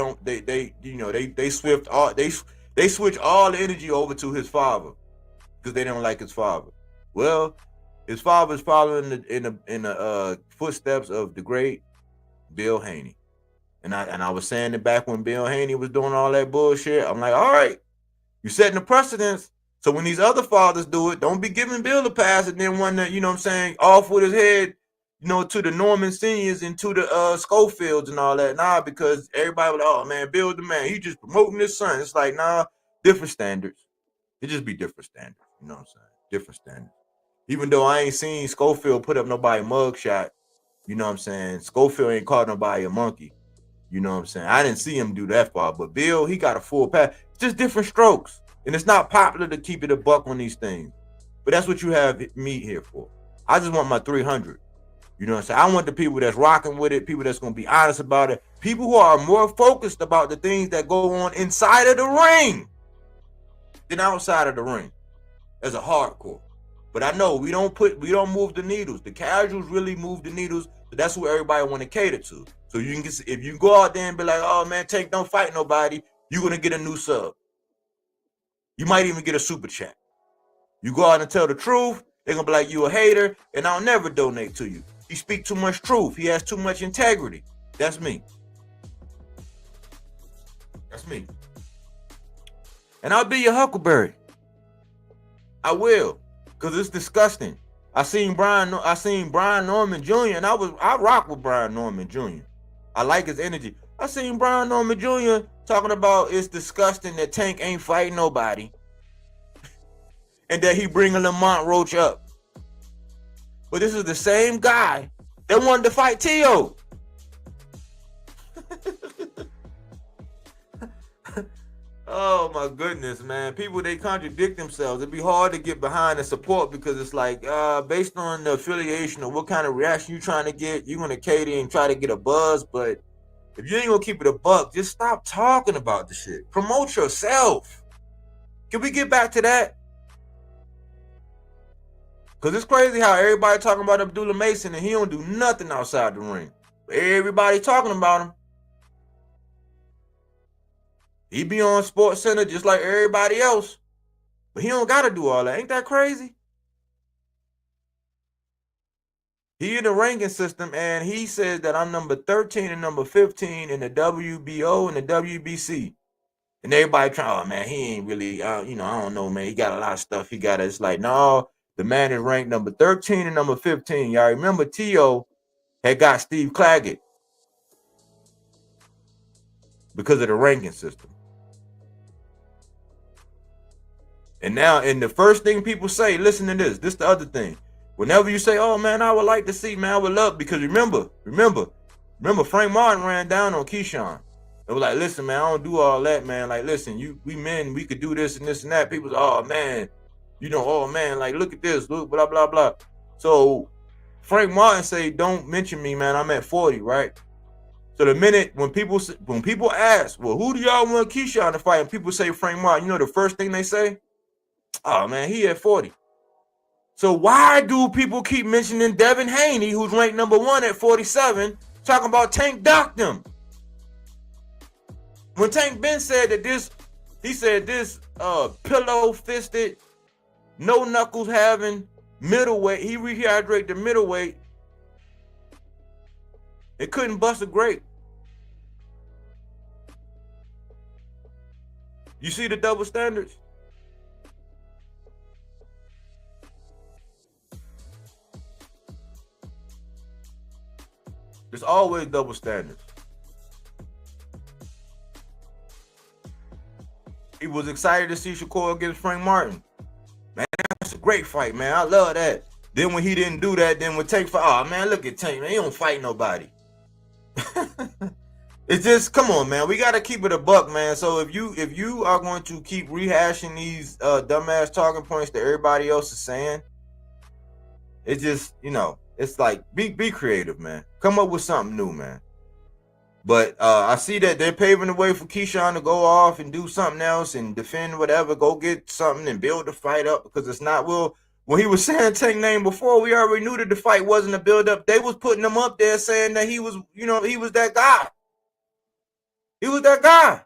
switch all the energy over to his father because they don't like his father. Well, his father's following in the footsteps of the great Bill Haney. And I was saying it back when Bill Haney was doing all that bullshit. I'm like, all right, you're setting the precedence. So when these other fathers do it, don't be giving Bill a pass and then one that, you know what I'm saying, off with his head, you know, to the Norman Seniors and to the Schofields and all that. Nah, because everybody was like, oh man, Bill the man, he just promoting his son. It's like, nah, different standards. It just be different standards. You know what I'm saying? Different standards. Even though I ain't seen Schofield put up nobody mugshot, you know what I'm saying? Schofield ain't called nobody a monkey. You know what I'm saying? I didn't see him do that far, but Bill, he got a full pass. It's just different strokes. And it's not popular to keep it a buck on these things. But that's what you have me here for. I just want my 300. You know what I'm saying? I want the people that's rocking with it, people that's going to be honest about it, people who are more focused about the things that go on inside of the ring than outside of the ring as a hardcore. But I know we don't move the needles. The casuals really move the needles. But that's what everybody want to cater to. So you can get, if you go out there and be like, oh man, Tank don't fight nobody, you're gonna get a new sub. You might even get a super chat. You go out and tell the truth, they're gonna be like, you a hater, and I'll never donate to you. He speak too much truth. He has too much integrity. That's me. That's me. And I'll be your Huckleberry. I will. Cause it's disgusting. I seen Brian Norman Jr. and I rock with Brian Norman Jr. I like his energy. I seen Brian Norman Jr. talking about it's disgusting that Tank ain't fighting nobody. And that he bringing Lamont Roach up. But this is the same guy that wanted to fight Tio. Oh my goodness, man. People, they contradict themselves. It'd be hard to get behind and support because it's like, based on the affiliation or what kind of reaction you're trying to get, you're going to cater and try to get a buzz. But if you ain't going to keep it a buck, just stop talking about the shit. Promote yourself. Can we get back to that? Because it's crazy how everybody talking about Abdullah Mason and he don't do nothing outside the ring. But everybody talking about him. He be on Sports Center just like everybody else. But he don't got to do all that. Ain't that crazy? He in the ranking system, and he says that I'm number 13 and number 15 in the WBO and the WBC. And everybody trying, oh, man, he ain't really, I don't know, man. He got a lot of stuff. It's like, no, the man is ranked number 13 and number 15. Y'all remember Tio had got Steve Claggett because of the ranking system. And now, and the first thing people say, listen to this. This the other thing. Whenever you say, oh, man, I would like to see, man, I would love, because remember, Frank Martin ran down on Keyshawn. It was like, listen, man, I don't do all that, man. Like, listen, we men, we could do this and this and that. People say, oh, man, oh, man, like, look at this, look, blah, blah, blah. So Frank Martin say, don't mention me, man. I'm at 40, right? So the minute when people ask, well, who do y'all want Keyshawn to fight? And people say Frank Martin, the first thing they say, oh, man, he at 40. So why do people keep mentioning Devin Haney, who's ranked number 1 at 47, talking about Tank docked him? When Tank Ben said that this pillow-fisted, no knuckles having middleweight, he rehydrated the middleweight, it couldn't bust a grape. You see the double standards? There's always double standards. He was excited to see Shakur against Frank Martin. Man, that's a great fight, man. I love that. Then when he didn't do that, then when Tank fight, oh man, look at Tank, man. He don't fight nobody. It's just, come on, man. We gotta keep it a buck, man. So if you are going to keep rehashing these dumbass talking points that everybody else is saying, it's just, it's like be creative, man. Come up with something new, man. But I see that they're paving the way for Keyshawn to go off and do something else and defend whatever, go get something and build the fight up, because it's not, well, when he was saying Tank name before, we already knew that the fight wasn't a build up. They was putting him up there saying that he was, he was that guy. He was that guy.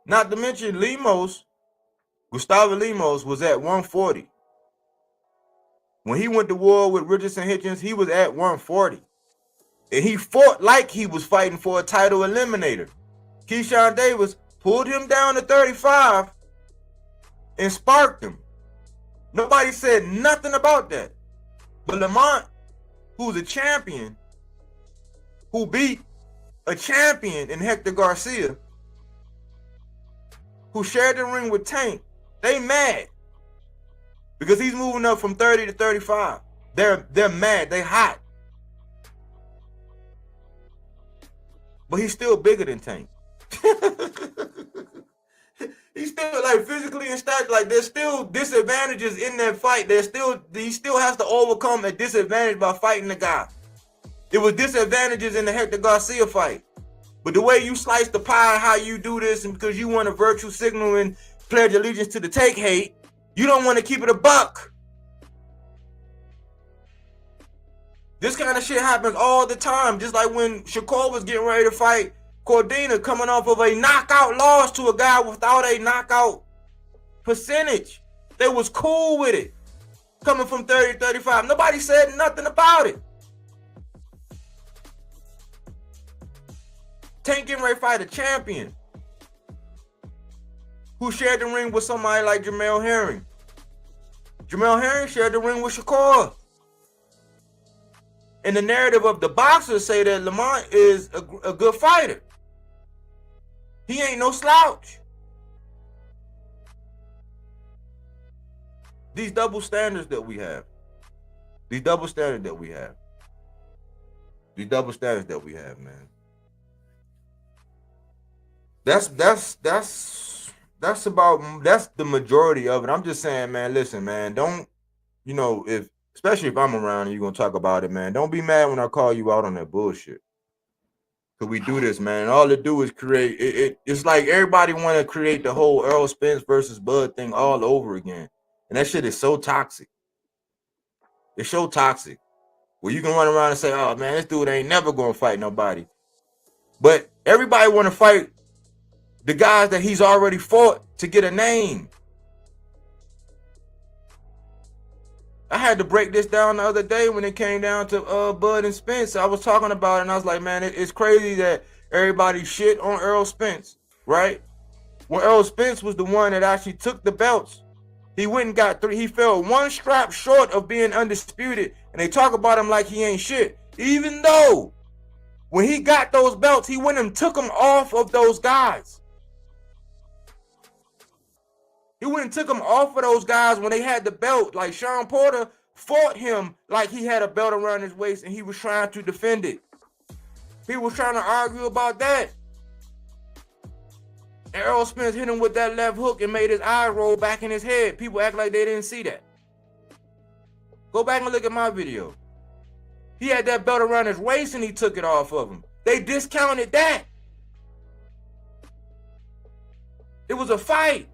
Not to mention Gustavo Lemos was at 140. When he went to war with Richardson Hitchens, he was at 140. And he fought like he was fighting for a title eliminator. Keyshawn Davis pulled him down to 35 and sparked him. Nobody said nothing about that. But Lamont, who's a champion, who beat a champion in Hector Garcia, who shared the ring with Tank, they mad. Because he's moving up from 30 to 35. They're mad. They hot. But he's still bigger than Tank. He's still, like, physically and stature. Like, there's still disadvantages in that fight. He still has to overcome a disadvantage by fighting the guy. There was disadvantages in the Hector Garcia fight. But the way you slice the pie, how you do this, and because you want to virtue signal and pledge allegiance to the take hate, you don't want to keep it a buck. This kind of shit happens all the time. Just like when Shakur was getting ready to fight Cordina, coming off of a knockout loss to a guy without a knockout percentage. They was cool with it. Coming from 30 to 35. Nobody said nothing about it. Tank getting ready to fight a champion who shared the ring with somebody like Jamel Herring. Jamel Herring shared the ring with Shakur. And the narrative of the boxers say that Lamont is a good fighter. He ain't no slouch. These double standards that we have. These double standards that we have. These double standards that we have, man. That's the majority of it. I'm just saying, man, listen, man, don't, especially if I'm around and you're going to talk about it, man, don't be mad when I call you out on that bullshit. Because we do this, man. And all it do is create, it's like everybody want to create the whole Errol Spence versus Bud thing all over again. And that shit is so toxic. It's so toxic. Where you can run around and say, oh, man, this dude ain't never going to fight nobody. But everybody want to fight the guys that he's already fought to get a name. I had to break this down the other day when it came down to Bud and Spence. I was talking about it and I was like, man, it's crazy that everybody shit on Errol Spence, right? When Errol Spence was the one that actually took the belts. He went and got 3. He fell 1 strap short of being undisputed. And they talk about him like he ain't shit. Even though when he got those belts, he went and took them off of those guys. He went and took him off of those guys when they had the belt. Like Sean Porter fought him like he had a belt around his waist and he was trying to defend it. He was trying to argue about that. And Errol Spence hit him with that left hook and made his eyes roll back in his head. People act like they didn't see that. Go back and look at my video. He had that belt around his waist and he took it off of him. They discounted that. It was a fight.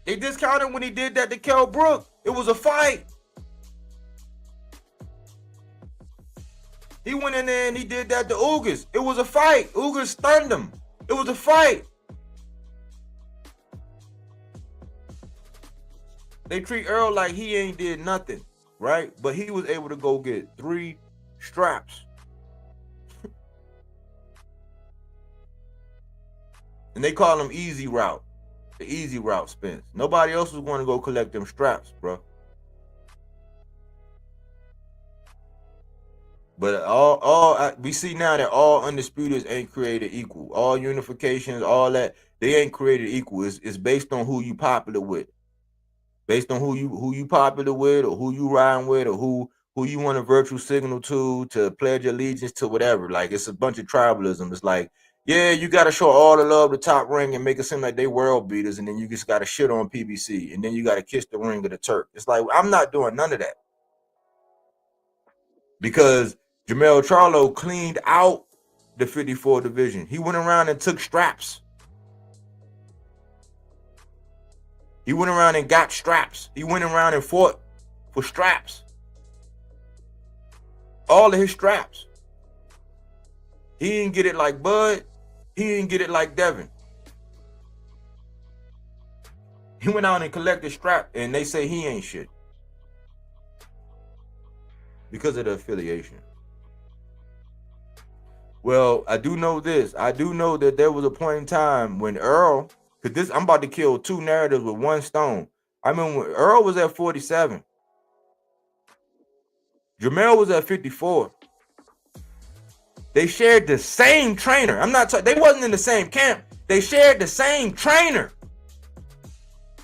They discounted when he did that to Kell Brook. It was a fight. He went in there and he did that to Ugas. It was a fight. Ugas stunned him. It was a fight. They treat Earl like he ain't did nothing, right? But he was able to go get 3 straps. And they call him easy route. the easy route, Spence. Nobody else was going to go collect them straps, bro. But we see now that all undisputeds ain't created equal. All unifications, all that, they ain't created equal. It's based on who you popular with, based on who you popular with, or who you riding with, or who you want a virtual signal to pledge allegiance to, whatever. Like, it's a bunch of tribalism. It's like, yeah, you got to show all the love to Top Ring and make it seem like they world beaters, and then you just got to shit on PBC, and then you got to kiss the ring of the Turk. It's like, I'm not doing none of that, because Jermell Charlo cleaned out the 54 division. He went around and took straps. He went around and got straps. He went around and fought for straps. All of his straps. He didn't get it like Bud. He didn't get it like Devin. He went out and collected strap, and they say he ain't shit because of the affiliation. Well, I do know this. I do know that there was a point in time when Earl, because I'm about to kill two narratives with one stone. I mean, when Earl was at 47, Jermell was at 54. They shared the same trainer. They wasn't in the same camp. They shared the same trainer.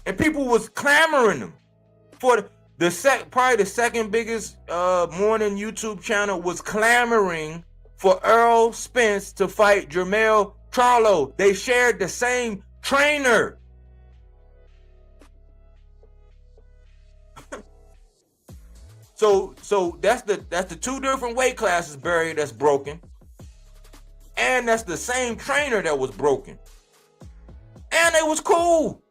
And people was clamoring them for probably the second biggest morning YouTube channel was clamoring for Earl Spence to fight Jermell Charlo. They shared the same trainer. So that's the two different weight classes barrier that's broken. And that's the same trainer that was broken. And it was cool.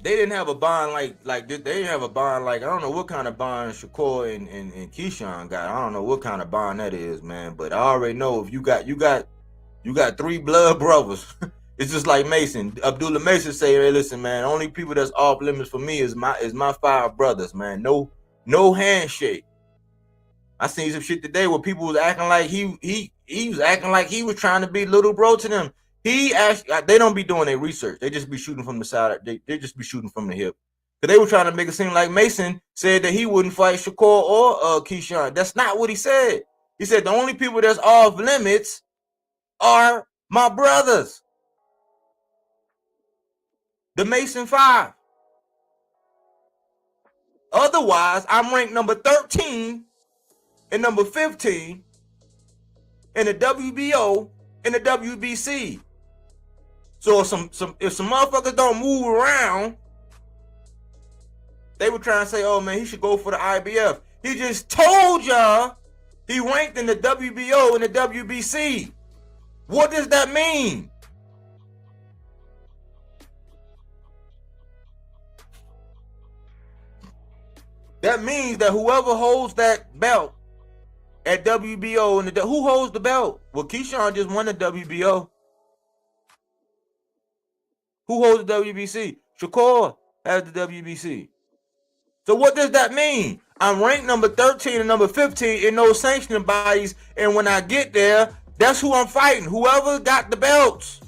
They didn't have a bond like they didn't have a bond like, I don't know what kind of bond Shakur and Keyshawn got. I don't know what kind of bond that is, man. But I already know if you got three blood brothers. It's just like Mason. Abdullah Mason say, hey, listen, man, only people that's off limits for me is my five brothers, man. No handshake. I seen some shit today where people was acting like he was acting like he was trying to be little bro to them. They don't be doing their research. They just be shooting from the side. They just be shooting from the hip. Because they were trying to make it seem like Mason said that he wouldn't fight Shakur or Keyshawn. That's not what he said. He said the only people that's off limits are my brothers. The Mason 5. Otherwise, I'm ranked number 13 and number 15 in the WBO and the WBC. So if some motherfuckers don't move around, they were trying to say, oh man, he should go for the IBF. He just told y'all he ranked in the WBO and the WBC. What does that mean? That means that whoever holds that belt at WBO and who holds the belt? Well, Keyshawn just won the WBO. Who holds the WBC? Shakur has the WBC. So what does that mean? I'm ranked number 13 and number 15 in those sanctioning bodies, and when I get there, that's who I'm fighting. Whoever got the belts.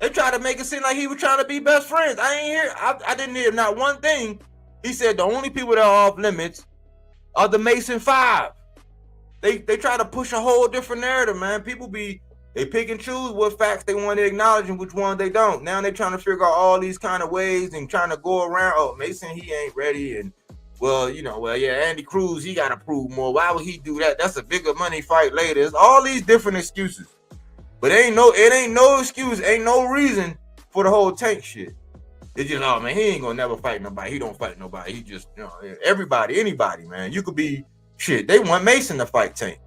They try to make it seem like he was trying to be best friends. I didn't hear not one thing. He said the only people that are off limits are the Mason 5. They try to push a whole different narrative, man. People they pick and choose what facts they want to acknowledge and which ones they don't. Now they're trying to figure out all these kind of ways and trying to go around. Oh, Mason, he ain't ready. And Andy Cruz, he got to prove more. Why would he do that? That's a bigger money fight later. It's all these different excuses. But it ain't no excuse, ain't no reason for the whole Tank shit. It's just, oh man, he ain't gonna never fight nobody. He don't fight nobody. He just, everybody, anybody, man. You could be shit. They want Mason to fight Tank.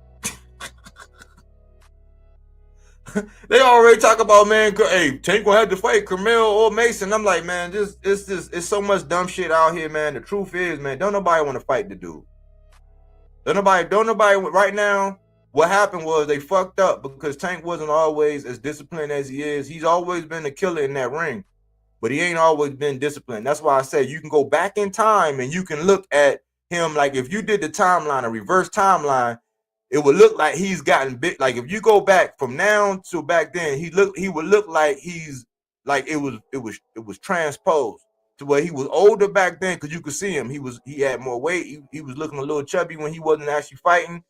They already talk about, man, hey, Tank gonna have to fight Carmel or Mason. I'm like, man, it's so much dumb shit out here, man. The truth is, man, don't nobody want to fight the dude. Don't nobody right now. What happened was they fucked up because Tank wasn't always as disciplined as he is. He's always been a killer in that ring, but he ain't always been disciplined. That's why I say you can go back in time and you can look at him. Like if you did the timeline, a reverse timeline, it would look like he's gotten big. Like if you go back from now to back then, he would look like he's like it was transposed to where he was older back then, because you could see him. He had more weight. He was looking a little chubby when he wasn't actually fighting.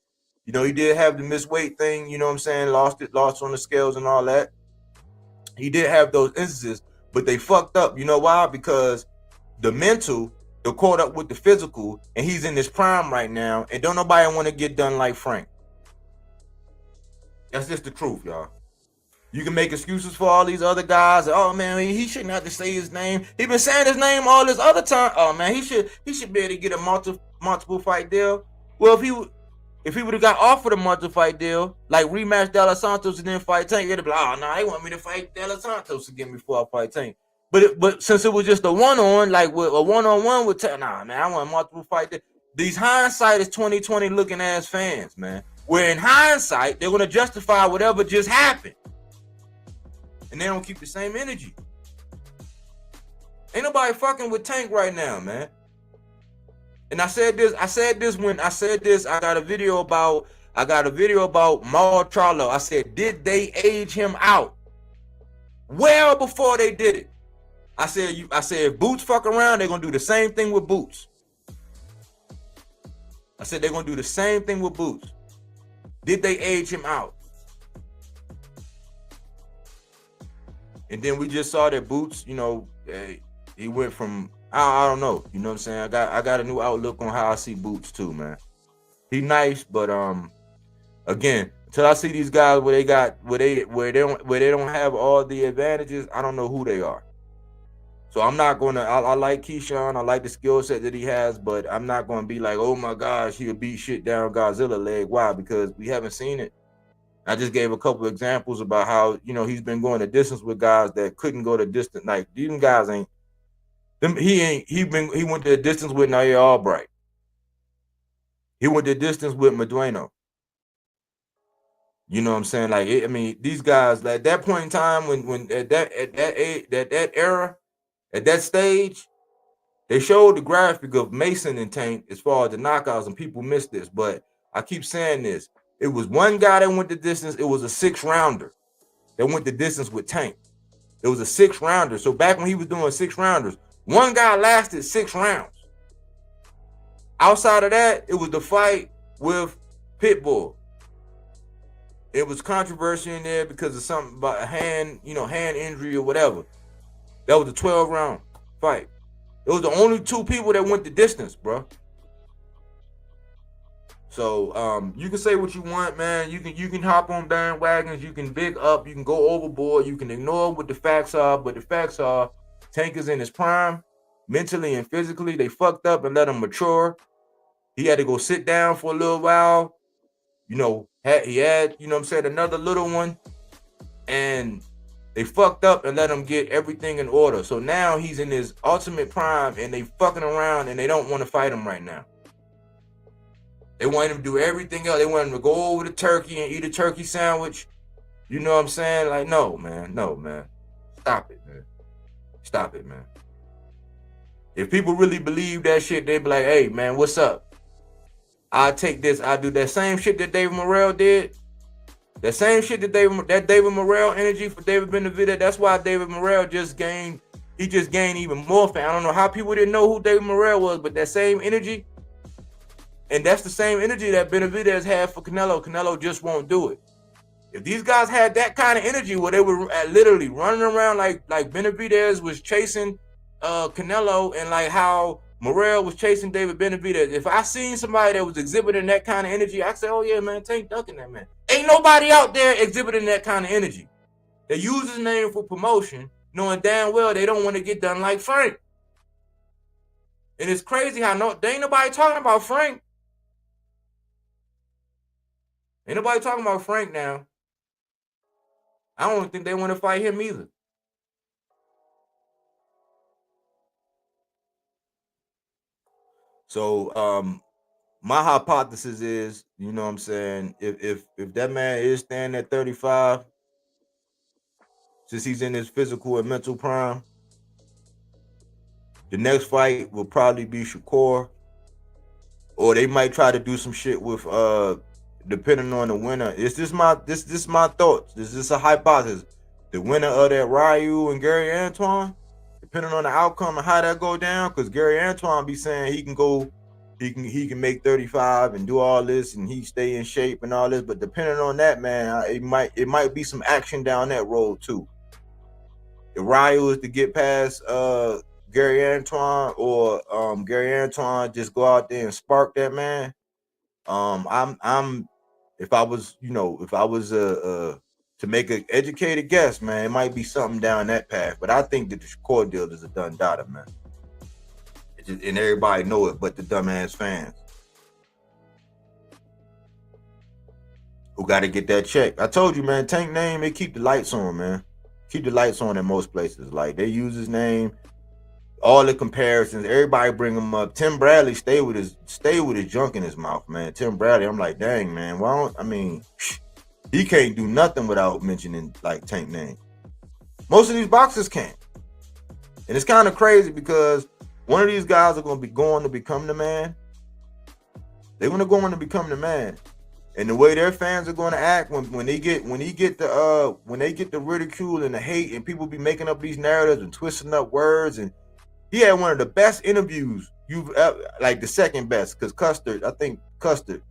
You know, he did have the miss weight thing, you know what I'm saying? Lost on the scales and all that. He did have those instances, but they fucked up. You know why? Because the mental, they're caught up with the physical, and he's in his prime right now, and don't nobody want to get done like Frank. That's just the truth, y'all. You can make excuses for all these other guys. Oh man, he shouldn't have to say his name. He been saying his name all this other time. Oh man, he should be able to get a multiple fight deal. Well, if he would have got offered a multiple fight deal, like rematch De Los Santos and then fight Tank, it'd be like, oh no, they want me to fight De Los Santos again before I fight Tank. But since it was just a one-on, like with a one-on-one with Tank, nah man, I want a multiple fight deal. These hindsight is 2020 looking ass fans, man. Where in hindsight, they're gonna justify whatever just happened. And they don't keep the same energy. Ain't nobody fucking with Tank right now, man. And I said this, I got a video about Maul Charlo. I said, did they age him out? Well before they did it. I said if Boots fuck around, they're gonna do the same thing with Boots. I said they're gonna do the same thing with Boots. Did they age him out? And then we just saw that Boots, you know, he went from, I don't know, you know what I'm saying? I got a new outlook on how I see Boots too, man. He nice, but again, until I see these guys where they don't have all the advantages, I don't know who they are. So I'm not gonna. I like Keyshawn. I like the skill set that he has, but I'm not gonna be like, oh my gosh, he'll beat shit down Godzilla leg. Why? Because we haven't seen it. I just gave a couple of examples about how, you know, he's been going the distance with guys that couldn't go the distance. Like these guys ain't. He went the distance with Nair Albright. He went the distance with Medueno. You know what I'm saying? Like I mean, these guys like, at that point in time when at that era. At that stage, they showed the graphic of Mason and Tank as far as the knockouts, and people missed this. But I keep saying this. It was one guy that went the distance. It was a 6-rounder that went the distance with Tank. It was a 6-rounder. So back when he was doing 6-rounders, one guy lasted 6 rounds. Outside of that, it was the fight with Pitbull. It was controversy in there because of something about a hand injury or whatever. That was a 12-round fight. It was the only 2 people that went the distance, bro. So you can say what you want, man. You can hop on bandwagons. You can big up. You can go overboard. You can ignore what the facts are. But the facts are, Tank is in his prime, mentally and physically. They fucked up and let him mature. He had to go sit down for a little while. You know, he had, you know what I'm saying, another little one, and they fucked up and let him get everything in order. So now he's in his ultimate prime, and they fucking around, and they don't want to fight him right now. They want him to do everything else. They want him to go over to Turkey and eat a turkey sandwich. You know what I'm saying? Like, no, man. Stop it, man. Stop it, man. If people really believe that shit, they'd be like, hey, man, what's up? I'll take this. I'll do that same shit that David Morrell did. That same shit that David Morrell energy for David Benavidez. That's why David Morrell just gained even more fans. I don't know how people didn't know who David Morrell was, but that same energy, and that's the same energy that Benavidez had for Canelo. Canelo just won't do it. If these guys had that kind of energy where they were literally running around like Benavidez was chasing Canelo, and like how Morrell was chasing David Benavidez. If I seen somebody that was exhibiting that kind of energy, I say, oh yeah, man, Tank ducking that man. Ain't nobody out there exhibiting that kind of energy. They use his name for promotion, knowing damn well they don't want to get done like Frank. And it's crazy how they ain't nobody talking about Frank. Ain't nobody talking about Frank now. I don't think they want to fight him either. So my hypothesis is, you know what I'm saying, if that man is standing at 35, since he's in his physical and mental prime, the next fight will probably be Shakur, or they might try to do some shit with depending on the winner. It's just my my thoughts. This is a hypothesis. The winner of that Ryu and Gary Antoine, depending on the outcome and how that go down, because Gary Antoine be saying he can make 35 and do all this and he stay in shape and all this, but depending on that, man, it might be some action down that road too. The Ryu is to get past Gary Antoine, or Gary Antoine just go out there and spark that man. I'm if I was to make an educated guess, man, it might be something down that path. But I think that the Shakur deal is a done data, man. And everybody know it, but the dumbass fans who got to get that check. I told you, man. Tank name, they keep the lights on, man. Keep the lights on in most places. Like, they use his name. All the comparisons, everybody bring him up. Tim Bradley stay with his junk in his mouth, man. Tim Bradley, I'm like, dang, man. He can't do nothing without mentioning like Tank name. Most of these boxers can't, and it's kind of crazy because one of these guys are going to become the man. They're going to go on to become the man, and the way their fans are going to act when they get the ridicule and the hate, and people be making up these narratives and twisting up words. And he had one of the best interviews you've ever, like the second best, because Custard,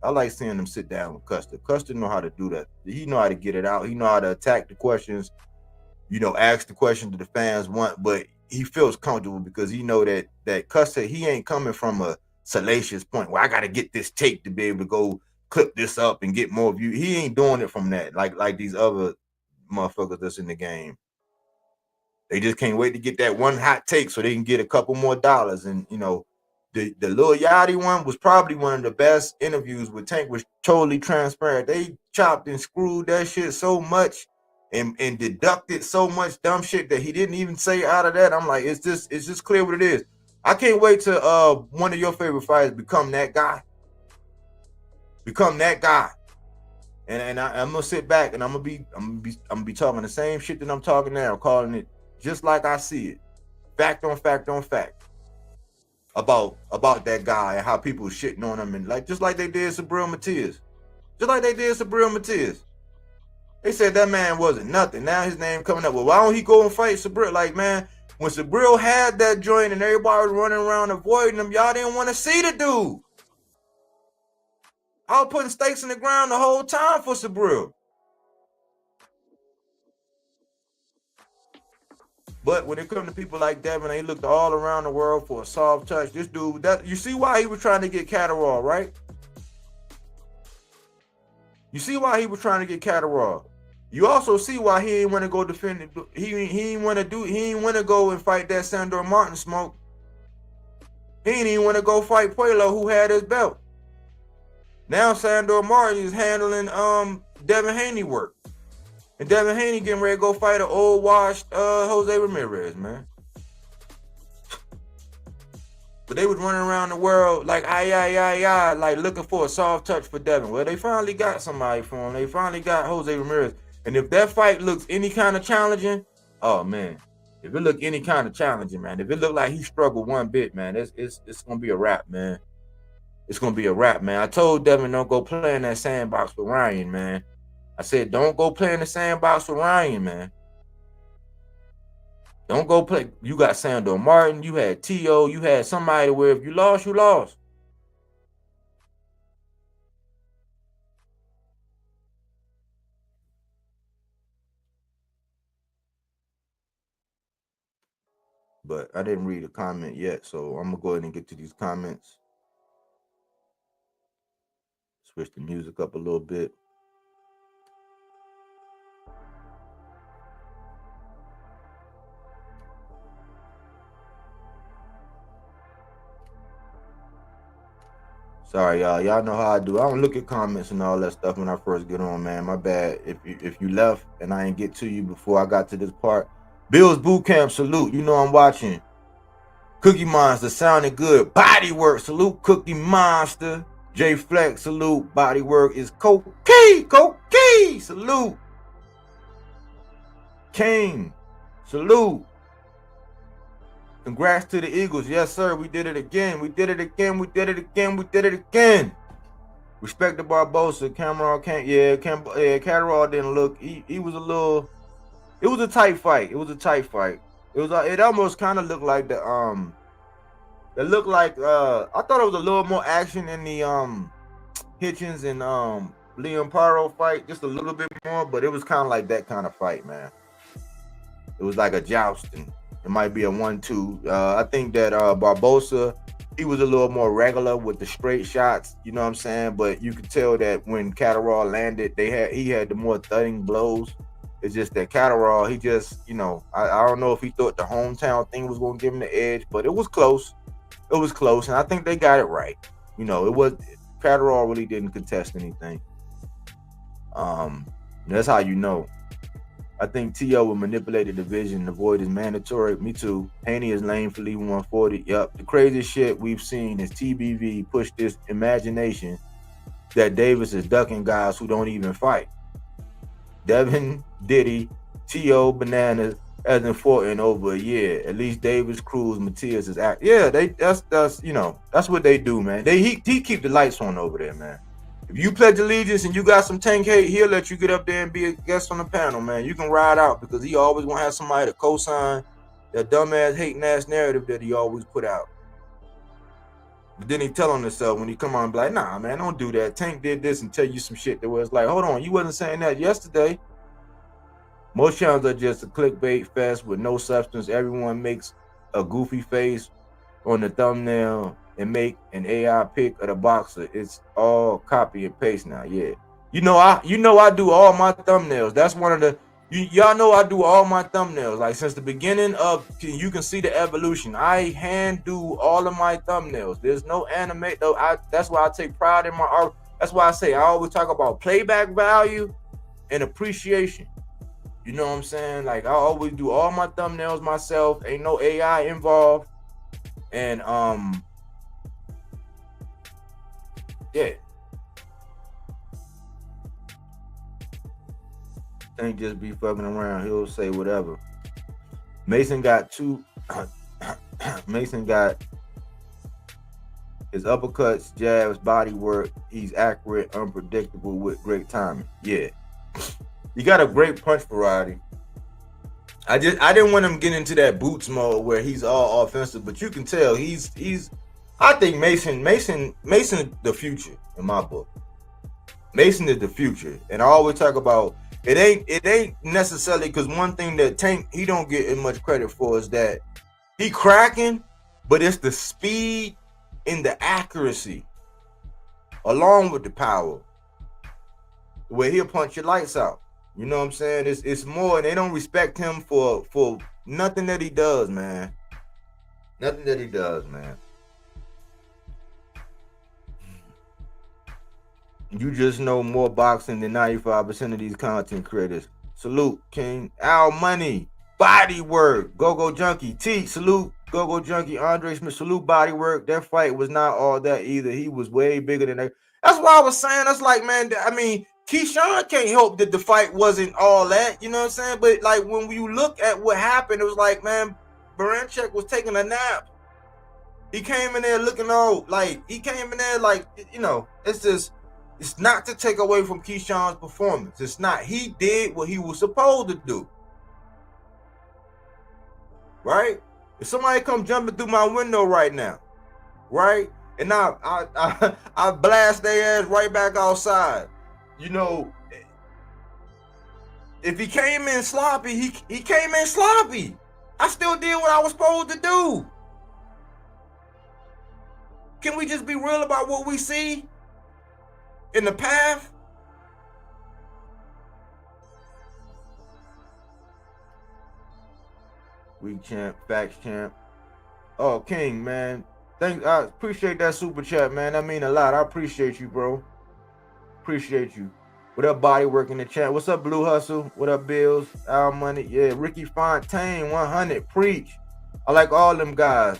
I like seeing him sit down with Custard. Custard know how to do that. He know how to get it out. He know how to attack the questions, ask the questions that the fans want, but he feels comfortable because he know that Custard, he ain't coming from a salacious point where I got to get this tape to be able to go clip this up and get more views. He ain't doing it from that, like these other motherfuckers that's in the game. They just can't wait to get that one hot take so they can get a couple more dollars. And, the Lil Yachty one was probably one of the best interviews with Tank. Was totally transparent. They chopped and screwed that shit so much and deducted so much dumb shit that he didn't even say out of that. I'm like, it's just clear what it is. I can't wait to one of your favorite fighters become that guy. Become that guy. And I'm gonna sit back and I'm gonna be talking the same shit that I'm talking now, calling it just like I see it, fact on fact on fact, about that guy and how people shitting on him, and just like they did Sabril Matias. They said that man wasn't nothing. Now his name coming up. Well, why don't he go and fight Sabril? Like, man, when Sabril had that joint and everybody was running around avoiding him, y'all didn't want to see the dude. I was putting stakes in the ground the whole time for Sabril. But when it comes to people like Devin, they looked all around the world for a soft touch. This dude, you see why he was trying to get Catterall, right? You see why he was trying to get Catterall. You also see why he didn't want to go defend it. He didn't want to go and fight that Sandor Martin smoke. He didn't even want to go fight Puello, who had his belt. Now Sandor Martin is handling Devin Haney work. And Devin Haney getting ready to go fight an old washed Jose Ramirez, man. But they was running around the world like like looking for a soft touch for Devin. Well, they finally got somebody for him. They finally got Jose Ramirez. And if that fight looks any kind of challenging, oh man. If it look any kind of challenging, man. If it look like he struggled one bit, man, it's gonna be a wrap, man. It's gonna be a wrap, man. I told Devin don't go play in that sandbox with Ryan, man. I said, don't go play in the sandbox with Ryan, man. Don't go play. You got Sandor Martin, you had T.O., you had somebody where if you lost, you lost. But I didn't read a comment yet, so I'm going to go ahead and get to these comments. Switch the music up a little bit. Sorry, y'all. Y'all know how I do. I don't look at comments and all that stuff when I first get on, man. My bad. If you left and I didn't get to you before I got to this part. Bill's Boot Camp, salute. You know I'm watching. Cookie Monster, sounding good. Bodywork, salute. Cookie Monster. J Flex, salute. Bodywork is Cokie, salute. King, salute. Congrats to the Eagles. Yes, sir. We did it again. We did it again. Respect to Barbosa. Cameron can't. Catterall didn't look. He was a little. It was a tight fight. It was a tight fight. It was. It almost kind of looked like the It looked like I thought it was a little more action in the Hitchens and Liam Paro fight, just a little bit more, but it was kind of like that kind of fight, man. It was like a jousting. It might be a 1-2. I think that Barbosa, he was a little more regular with the straight shots, you know what I'm saying? But you could tell that when Catterall landed, he had the more thudding blows. It's just that Catterall, he just, you know, I don't know if he thought the hometown thing was going to give him the edge, but it was close. It was close, and I think they got it right. You know, Catterall really didn't contest anything. That's how you know. I think T.O. will manipulate the division and avoid his mandatory. Me too. Haney is lame for leaving 140. Yep. The craziest shit we've seen is TBV push this imagination that Davis is ducking guys who don't even fight. Devin, Diddy, T.O., Bananas hasn't fought in over a year. At least Davis, Cruz, Matias is act. Yeah, that's you know, that's what they do, man. He keep the lights on over there, man. If you pledge allegiance and you got some tank hate, he'll let you get up there and be a guest on the panel, man. You can ride out because he always gonna have somebody to co-sign that dumbass hating ass narrative that he always put out. But then he tell on himself when he come on and be like, nah, man, don't do that. Tank did this and tell you some shit that was like, hold on, you wasn't saying that yesterday. Most channels are just a clickbait fest with no substance. Everyone makes a goofy face on the thumbnail and make an AI pic of the boxer. It's all copy and paste now. Yeah, you know I do all my thumbnails. That's one of the y'all know I do all my thumbnails. Like since the beginning of, you can see the evolution. I hand do all of my thumbnails. There's no animate though. That's why I take pride in my art. That's why I say I always talk about playback value and appreciation. You know what I'm saying? Like I always do all my thumbnails myself. Ain't no AI involved. And yeah. Ain't just be fucking around. He'll say whatever. Mason got Mason got his uppercuts, jabs, body work. He's accurate, unpredictable with great timing. Yeah. You got a great punch variety. I didn't want him getting into that boots mode where he's all offensive, but you can tell he's I think Mason is the future in my book. Mason is the future. And I always talk about it ain't necessarily, because one thing that Tank he don't get as much credit for is that he cracking, but it's the speed and the accuracy along with the power. The way he'll punch your lights out. You know what I'm saying? It's more, and they don't respect him for nothing that he does, man. Nothing that he does, man. You just know more boxing than 95% of these content creators. Salute, King. Al Money. Body work. Go-Go Junkie. T. Salute. Go-Go Junkie. Andre Smith. Salute, body work. That fight was not all that either. He was way bigger than that. That's what I was saying. That's like, man, I mean, Keyshawn can't help that the fight wasn't all that, you know what I'm saying? But like when you look at what happened, it was like, man, Baranchek was taking a nap. He came in there looking all like, you know, it's not to take away from Keyshawn's performance. It's not. He did what he was supposed to do. Right? If somebody come jumping through my window right now, right? And I blast their ass right back outside. You know, if he came in sloppy, he came in sloppy. I still did what I was supposed to do. Can we just be real about what we see in the path? Weak champ, facts champ. Oh, King, man. I appreciate that super chat, man. That mean a lot. I appreciate you, bro. Appreciate you. What up, body work in the chat? What's up, Blue Hustle? What up, Bills? Al Money. Yeah, Ricky Fontaine, 100. Preach. I like all them guys.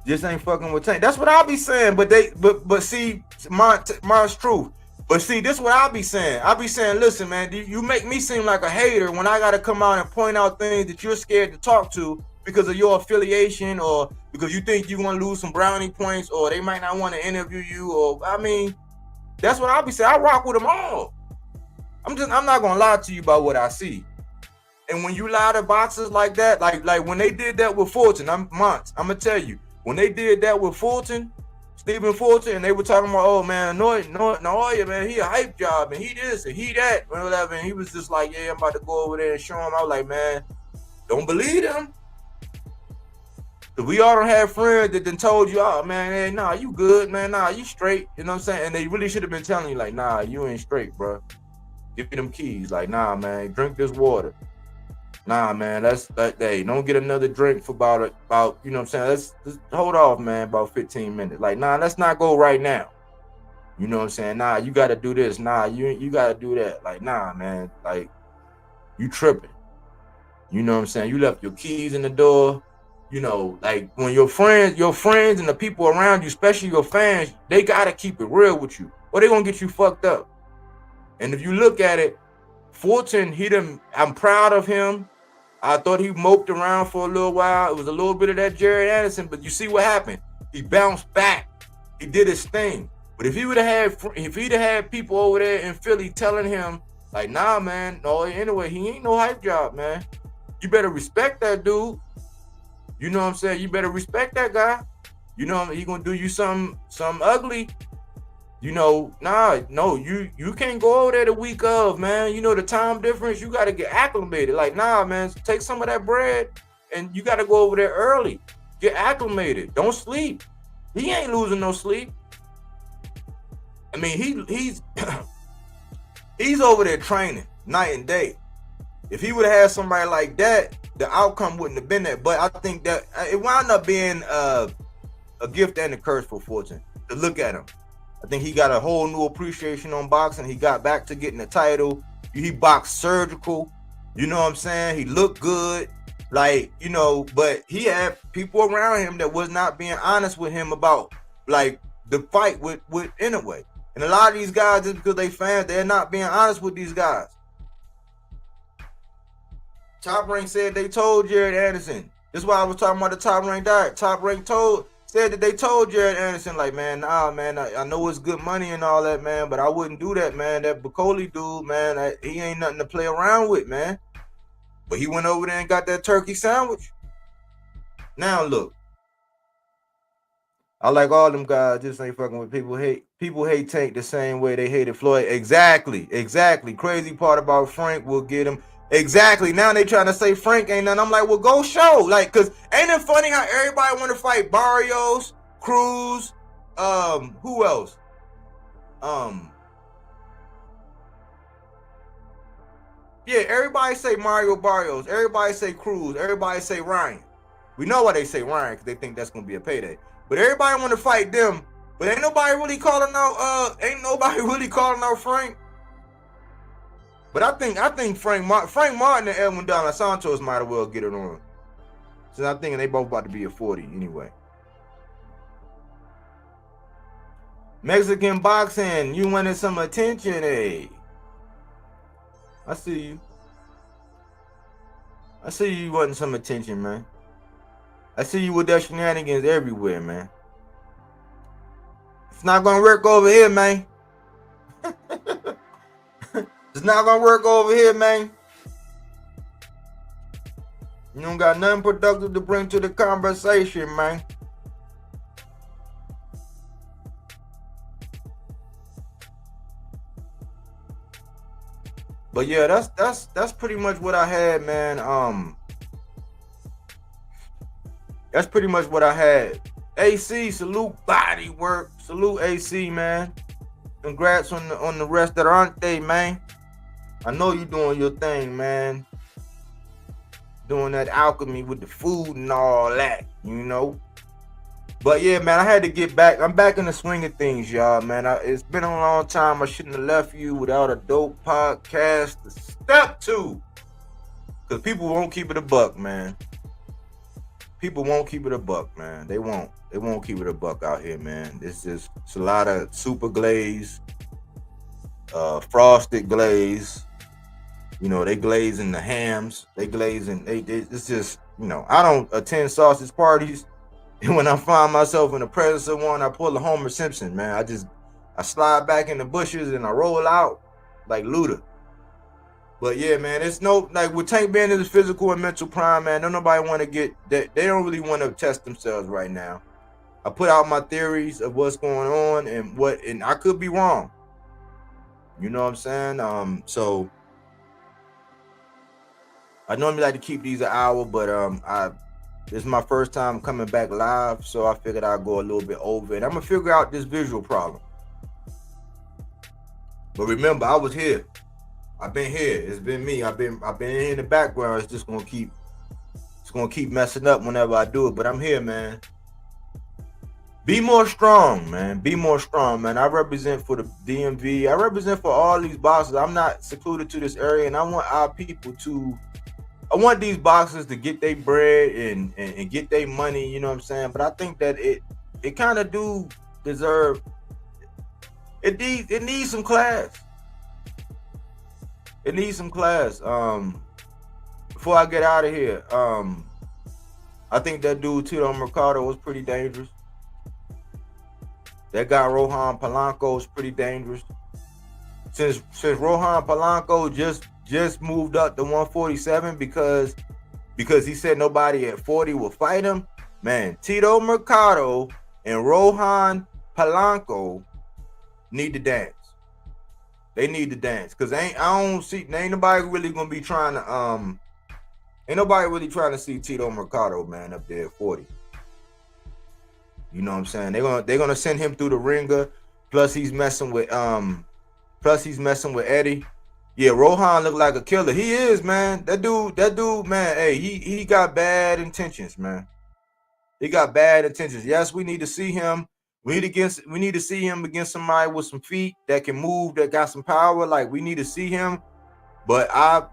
Just ain't fucking with Tank. That's what I'll be saying. But see, mine's truth. But see, this is what I'll be saying. I'll be saying, listen, man, you make me seem like a hater when I got to come out and point out things that you're scared to talk to because of your affiliation or because you think you're going to lose some brownie points or they might not want to interview you or, I mean, That's what I'll be saying. I rock with them all. I'm not gonna lie to you about what I see. And when you lie to boxers like that, like when they did that with Fulton, I'm gonna tell you, when they did that with Fulton, Stephen Fulton, and they were talking about, oh man, Naoya, man, he a hype job, and he this and he that, whatever. And he was just like, yeah, I'm about to go over there and show him. I was like, man, don't believe him. Cause we all don't have friends that done told you, oh man, hey, nah, you good, man, nah, you straight. You know what I'm saying? And they really should have been telling you, like, nah, you ain't straight, bro. Give me them keys. Like, nah, man, drink this water. Nah, man, hey, don't get another drink for about you know what I'm saying? Let's hold off, man, about 15 minutes. Like, nah, let's not go right now. You know what I'm saying? Nah, you gotta do this. Nah, you gotta do that. Like, nah, man, like, you tripping. You know what I'm saying? You left your keys in the door. You know, like when your friends and the people around you, especially your fans, they gotta keep it real with you, or they gonna get you fucked up. And if you look at it, Fulton, I'm proud of him. I thought he moped around for a little while. It was a little bit of that Jared Anderson, but you see what happened. He bounced back. He did his thing. But if he'd have had people over there in Philly telling him, like, nah, man, no, anyway, he ain't no hype job, man. You better respect that dude. You know what I'm saying? You better respect that guy. You know, he gonna do you something ugly. You know, nah, no, you can't go over there the week of, man. You know the time difference. You got to get acclimated. Like, nah, man, take some of that bread and you got to go over there early. Get acclimated. Don't sleep. He ain't losing no sleep. I mean, he's he's over there training night and day. If he would have had somebody like that, the outcome wouldn't have been that. But I think that it wound up being a gift and a curse for Fulton to look at him. I think he got a whole new appreciation on boxing. He got back to getting the title. He boxed surgical. You know what I'm saying? He looked good. Like, you know, but he had people around him that was not being honest with him about, like, the fight with Inoue. And a lot of these guys, just because they fans, they're not being honest with these guys. Top Rank said they told Jared Anderson. This is why I was talking about the Top Rank diet. Top Rank said that they told Jared Anderson, like, man, nah, man, I know it's good money and all that, man, but I wouldn't do that, man. That Bacoli dude, man, he ain't nothing to play around with, man. But he went over there and got that turkey sandwich. Now look, I like all them guys. Just ain't fucking with people. People hate Tank the same way they hated Floyd. Exactly. Crazy part about Frank will get him. Exactly. Now they trying to say Frank ain't nothing. I'm like, well, go show. Like, cause ain't it funny how everybody want to fight Barrios, Cruz, who else? Yeah, everybody say Mario Barrios. Everybody say Cruz. Everybody say Ryan. We know why they say Ryan, because they think that's gonna be a payday. But everybody want to fight them. But ain't nobody really calling out Frank. But I think Frank Martin and Edwin Dos Santos might as well get it on. Since I'm thinking they both about to be a 40 anyway. Mexican boxing, you wanted some attention, eh? I see you. I see you wanting some attention, man. I see you with that shenanigans everywhere, man. It's not gonna work over here, man. It's not gonna work over here, man. You don't got nothing productive to bring to the conversation, man. But yeah, that's pretty much what I had, man. That's pretty much what I had. AC, salute body work. Salute AC, man. Congrats on the rest that aren't they, man. I know you doing your thing, man. Doing that alchemy with the food and all that, you know. But yeah, man, I had to get back. I'm back in the swing of things, y'all, man. It's been a long time. I shouldn't have left you without a dope podcast to step to. Because people won't keep it a buck, man. People won't keep it a buck, man. They won't. They won't keep it a buck out here, man. It's a lot of super glaze, frosted glaze. You know, they glazing the hams. They glazing. It's just, you know, I don't attend sausage parties. And when I find myself in the presence of one, I pull a Homer Simpson, man. I slide back in the bushes and I roll out like Luda. But yeah, man, it's no, like with Tank being in his physical and mental prime, man, don't nobody want to get that. They don't really want to test themselves right now. I put out my theories of what's going on and I could be wrong. You know what I'm saying? So I normally like to keep these an hour, but this is my first time coming back live, so I figured I'd go a little bit over it. I'm gonna figure out this visual problem. But remember, I was here. I've been here. It's been me. I've been here in the background. It's just gonna keep messing up whenever I do it. But I'm here, man. Be more strong, man. Be more strong, man. I represent for the DMV. I represent for all these boxers. I'm not secluded to this area, and I want our people to. I want these boxers to get their bread and get their money. You know what I'm saying? But I think that it kind of do deserve. It needs some class. It needs some class. Before I get out of here, I think that dude Tito Mercado was pretty dangerous. That guy Rohan Polanco is pretty dangerous. Since Rohan Polanco just moved up to 147 because he said nobody at 40 will fight him. Man, Tito Mercado and Rohan Polanco need to dance. They need to dance because ain't nobody really gonna be trying to ain't nobody really trying to see Tito Mercado, man, up there at 40. You know what I'm saying? They're gonna send him through the ringer. Plus he's messing with Eddie. Yeah, Rohan look like a killer. He is, man. That dude, man. Hey, he got bad intentions, man. He got bad intentions. Yes, we need to see him. We need to see him against somebody with some feet that can move, that got some power. Like we need to see him. But I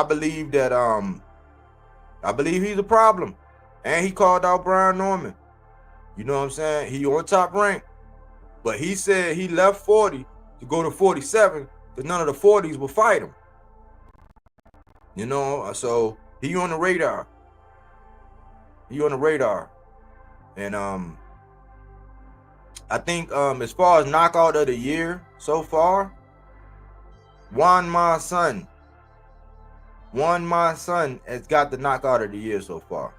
believe that I believe he's a problem. And he called out Brian Norman. You know what I'm saying? He on top rank. But he said he left 40 to go to 47 because none of the 40s will fight him. You know, so he on the radar. And I think as far as knockout of the year so far, Juan Ma Sun has got the knockout of the year so far.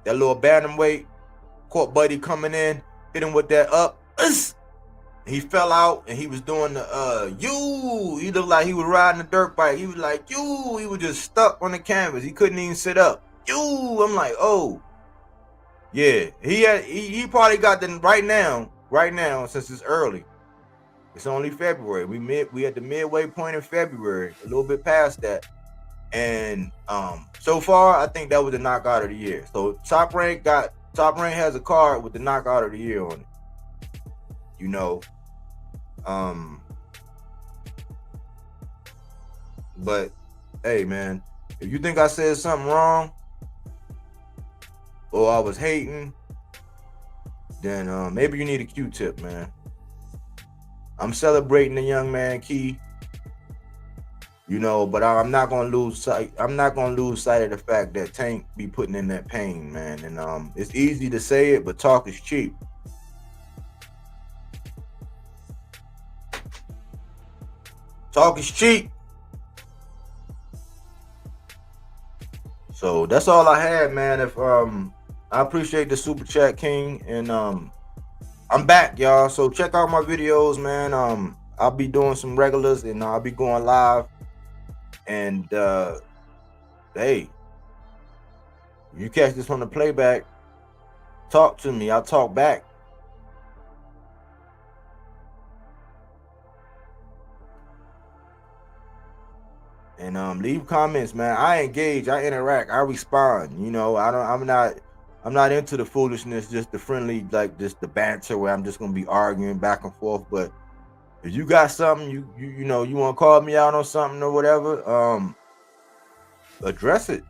That little bantamweight caught Buddy coming in, hit him with that up. He fell out and he was doing the he looked like he was riding a dirt bike. He was like, he was just stuck on the canvas. He couldn't even sit up. I'm like, oh. Yeah, he probably got the right now, since it's early. It's only February. We at the midway point in February, a little bit past that. And so far, I think that was the knockout of the year. So Top Rank has a card with the knockout of the year on it. You know. But hey, man, if you think I said something wrong or I was hating, then maybe you need a Q-tip, man. I'm celebrating the young man Key. You know, but I'm not gonna lose sight. I'm not gonna lose sight of the fact that Tank be putting in that pain, man. And it's easy to say it, but talk is cheap. Talk is cheap. So that's all I had, man. If I appreciate the super chat, King, and I'm back, y'all. So check out my videos, man. I'll be doing some regulars, and I'll be going live. And hey, you catch this on the playback, talk to me. I'll talk back. And leave comments, man. I engage, I interact, I respond. You know, I'm not into the foolishness, just the friendly, like just the banter where I'm just gonna be arguing back and forth. But if you got something, you know, you want to call me out on something or whatever, address it.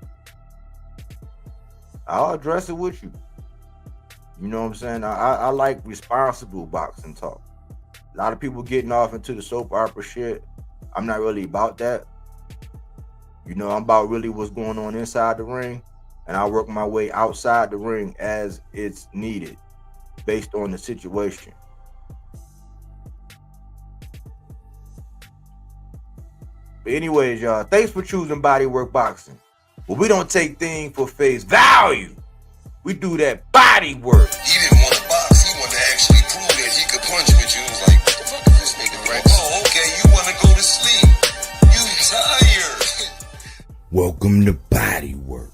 I'll address it with you. You know what I'm saying? I like responsible boxing talk. A lot of people getting off into the soap opera shit. I'm not really about that. You know, I'm about really what's going on inside the ring, and I work my way outside the ring as it's needed based on the situation. But anyways, y'all, thanks for choosing Bodywork Boxing. But we don't take things for face value. We do that body work. He didn't want to box. He wanted to actually prove that he could punch with you. It was like, what the fuck is this nigga right? Oh, okay, you want to go to sleep. You tired. Welcome to Bodywork.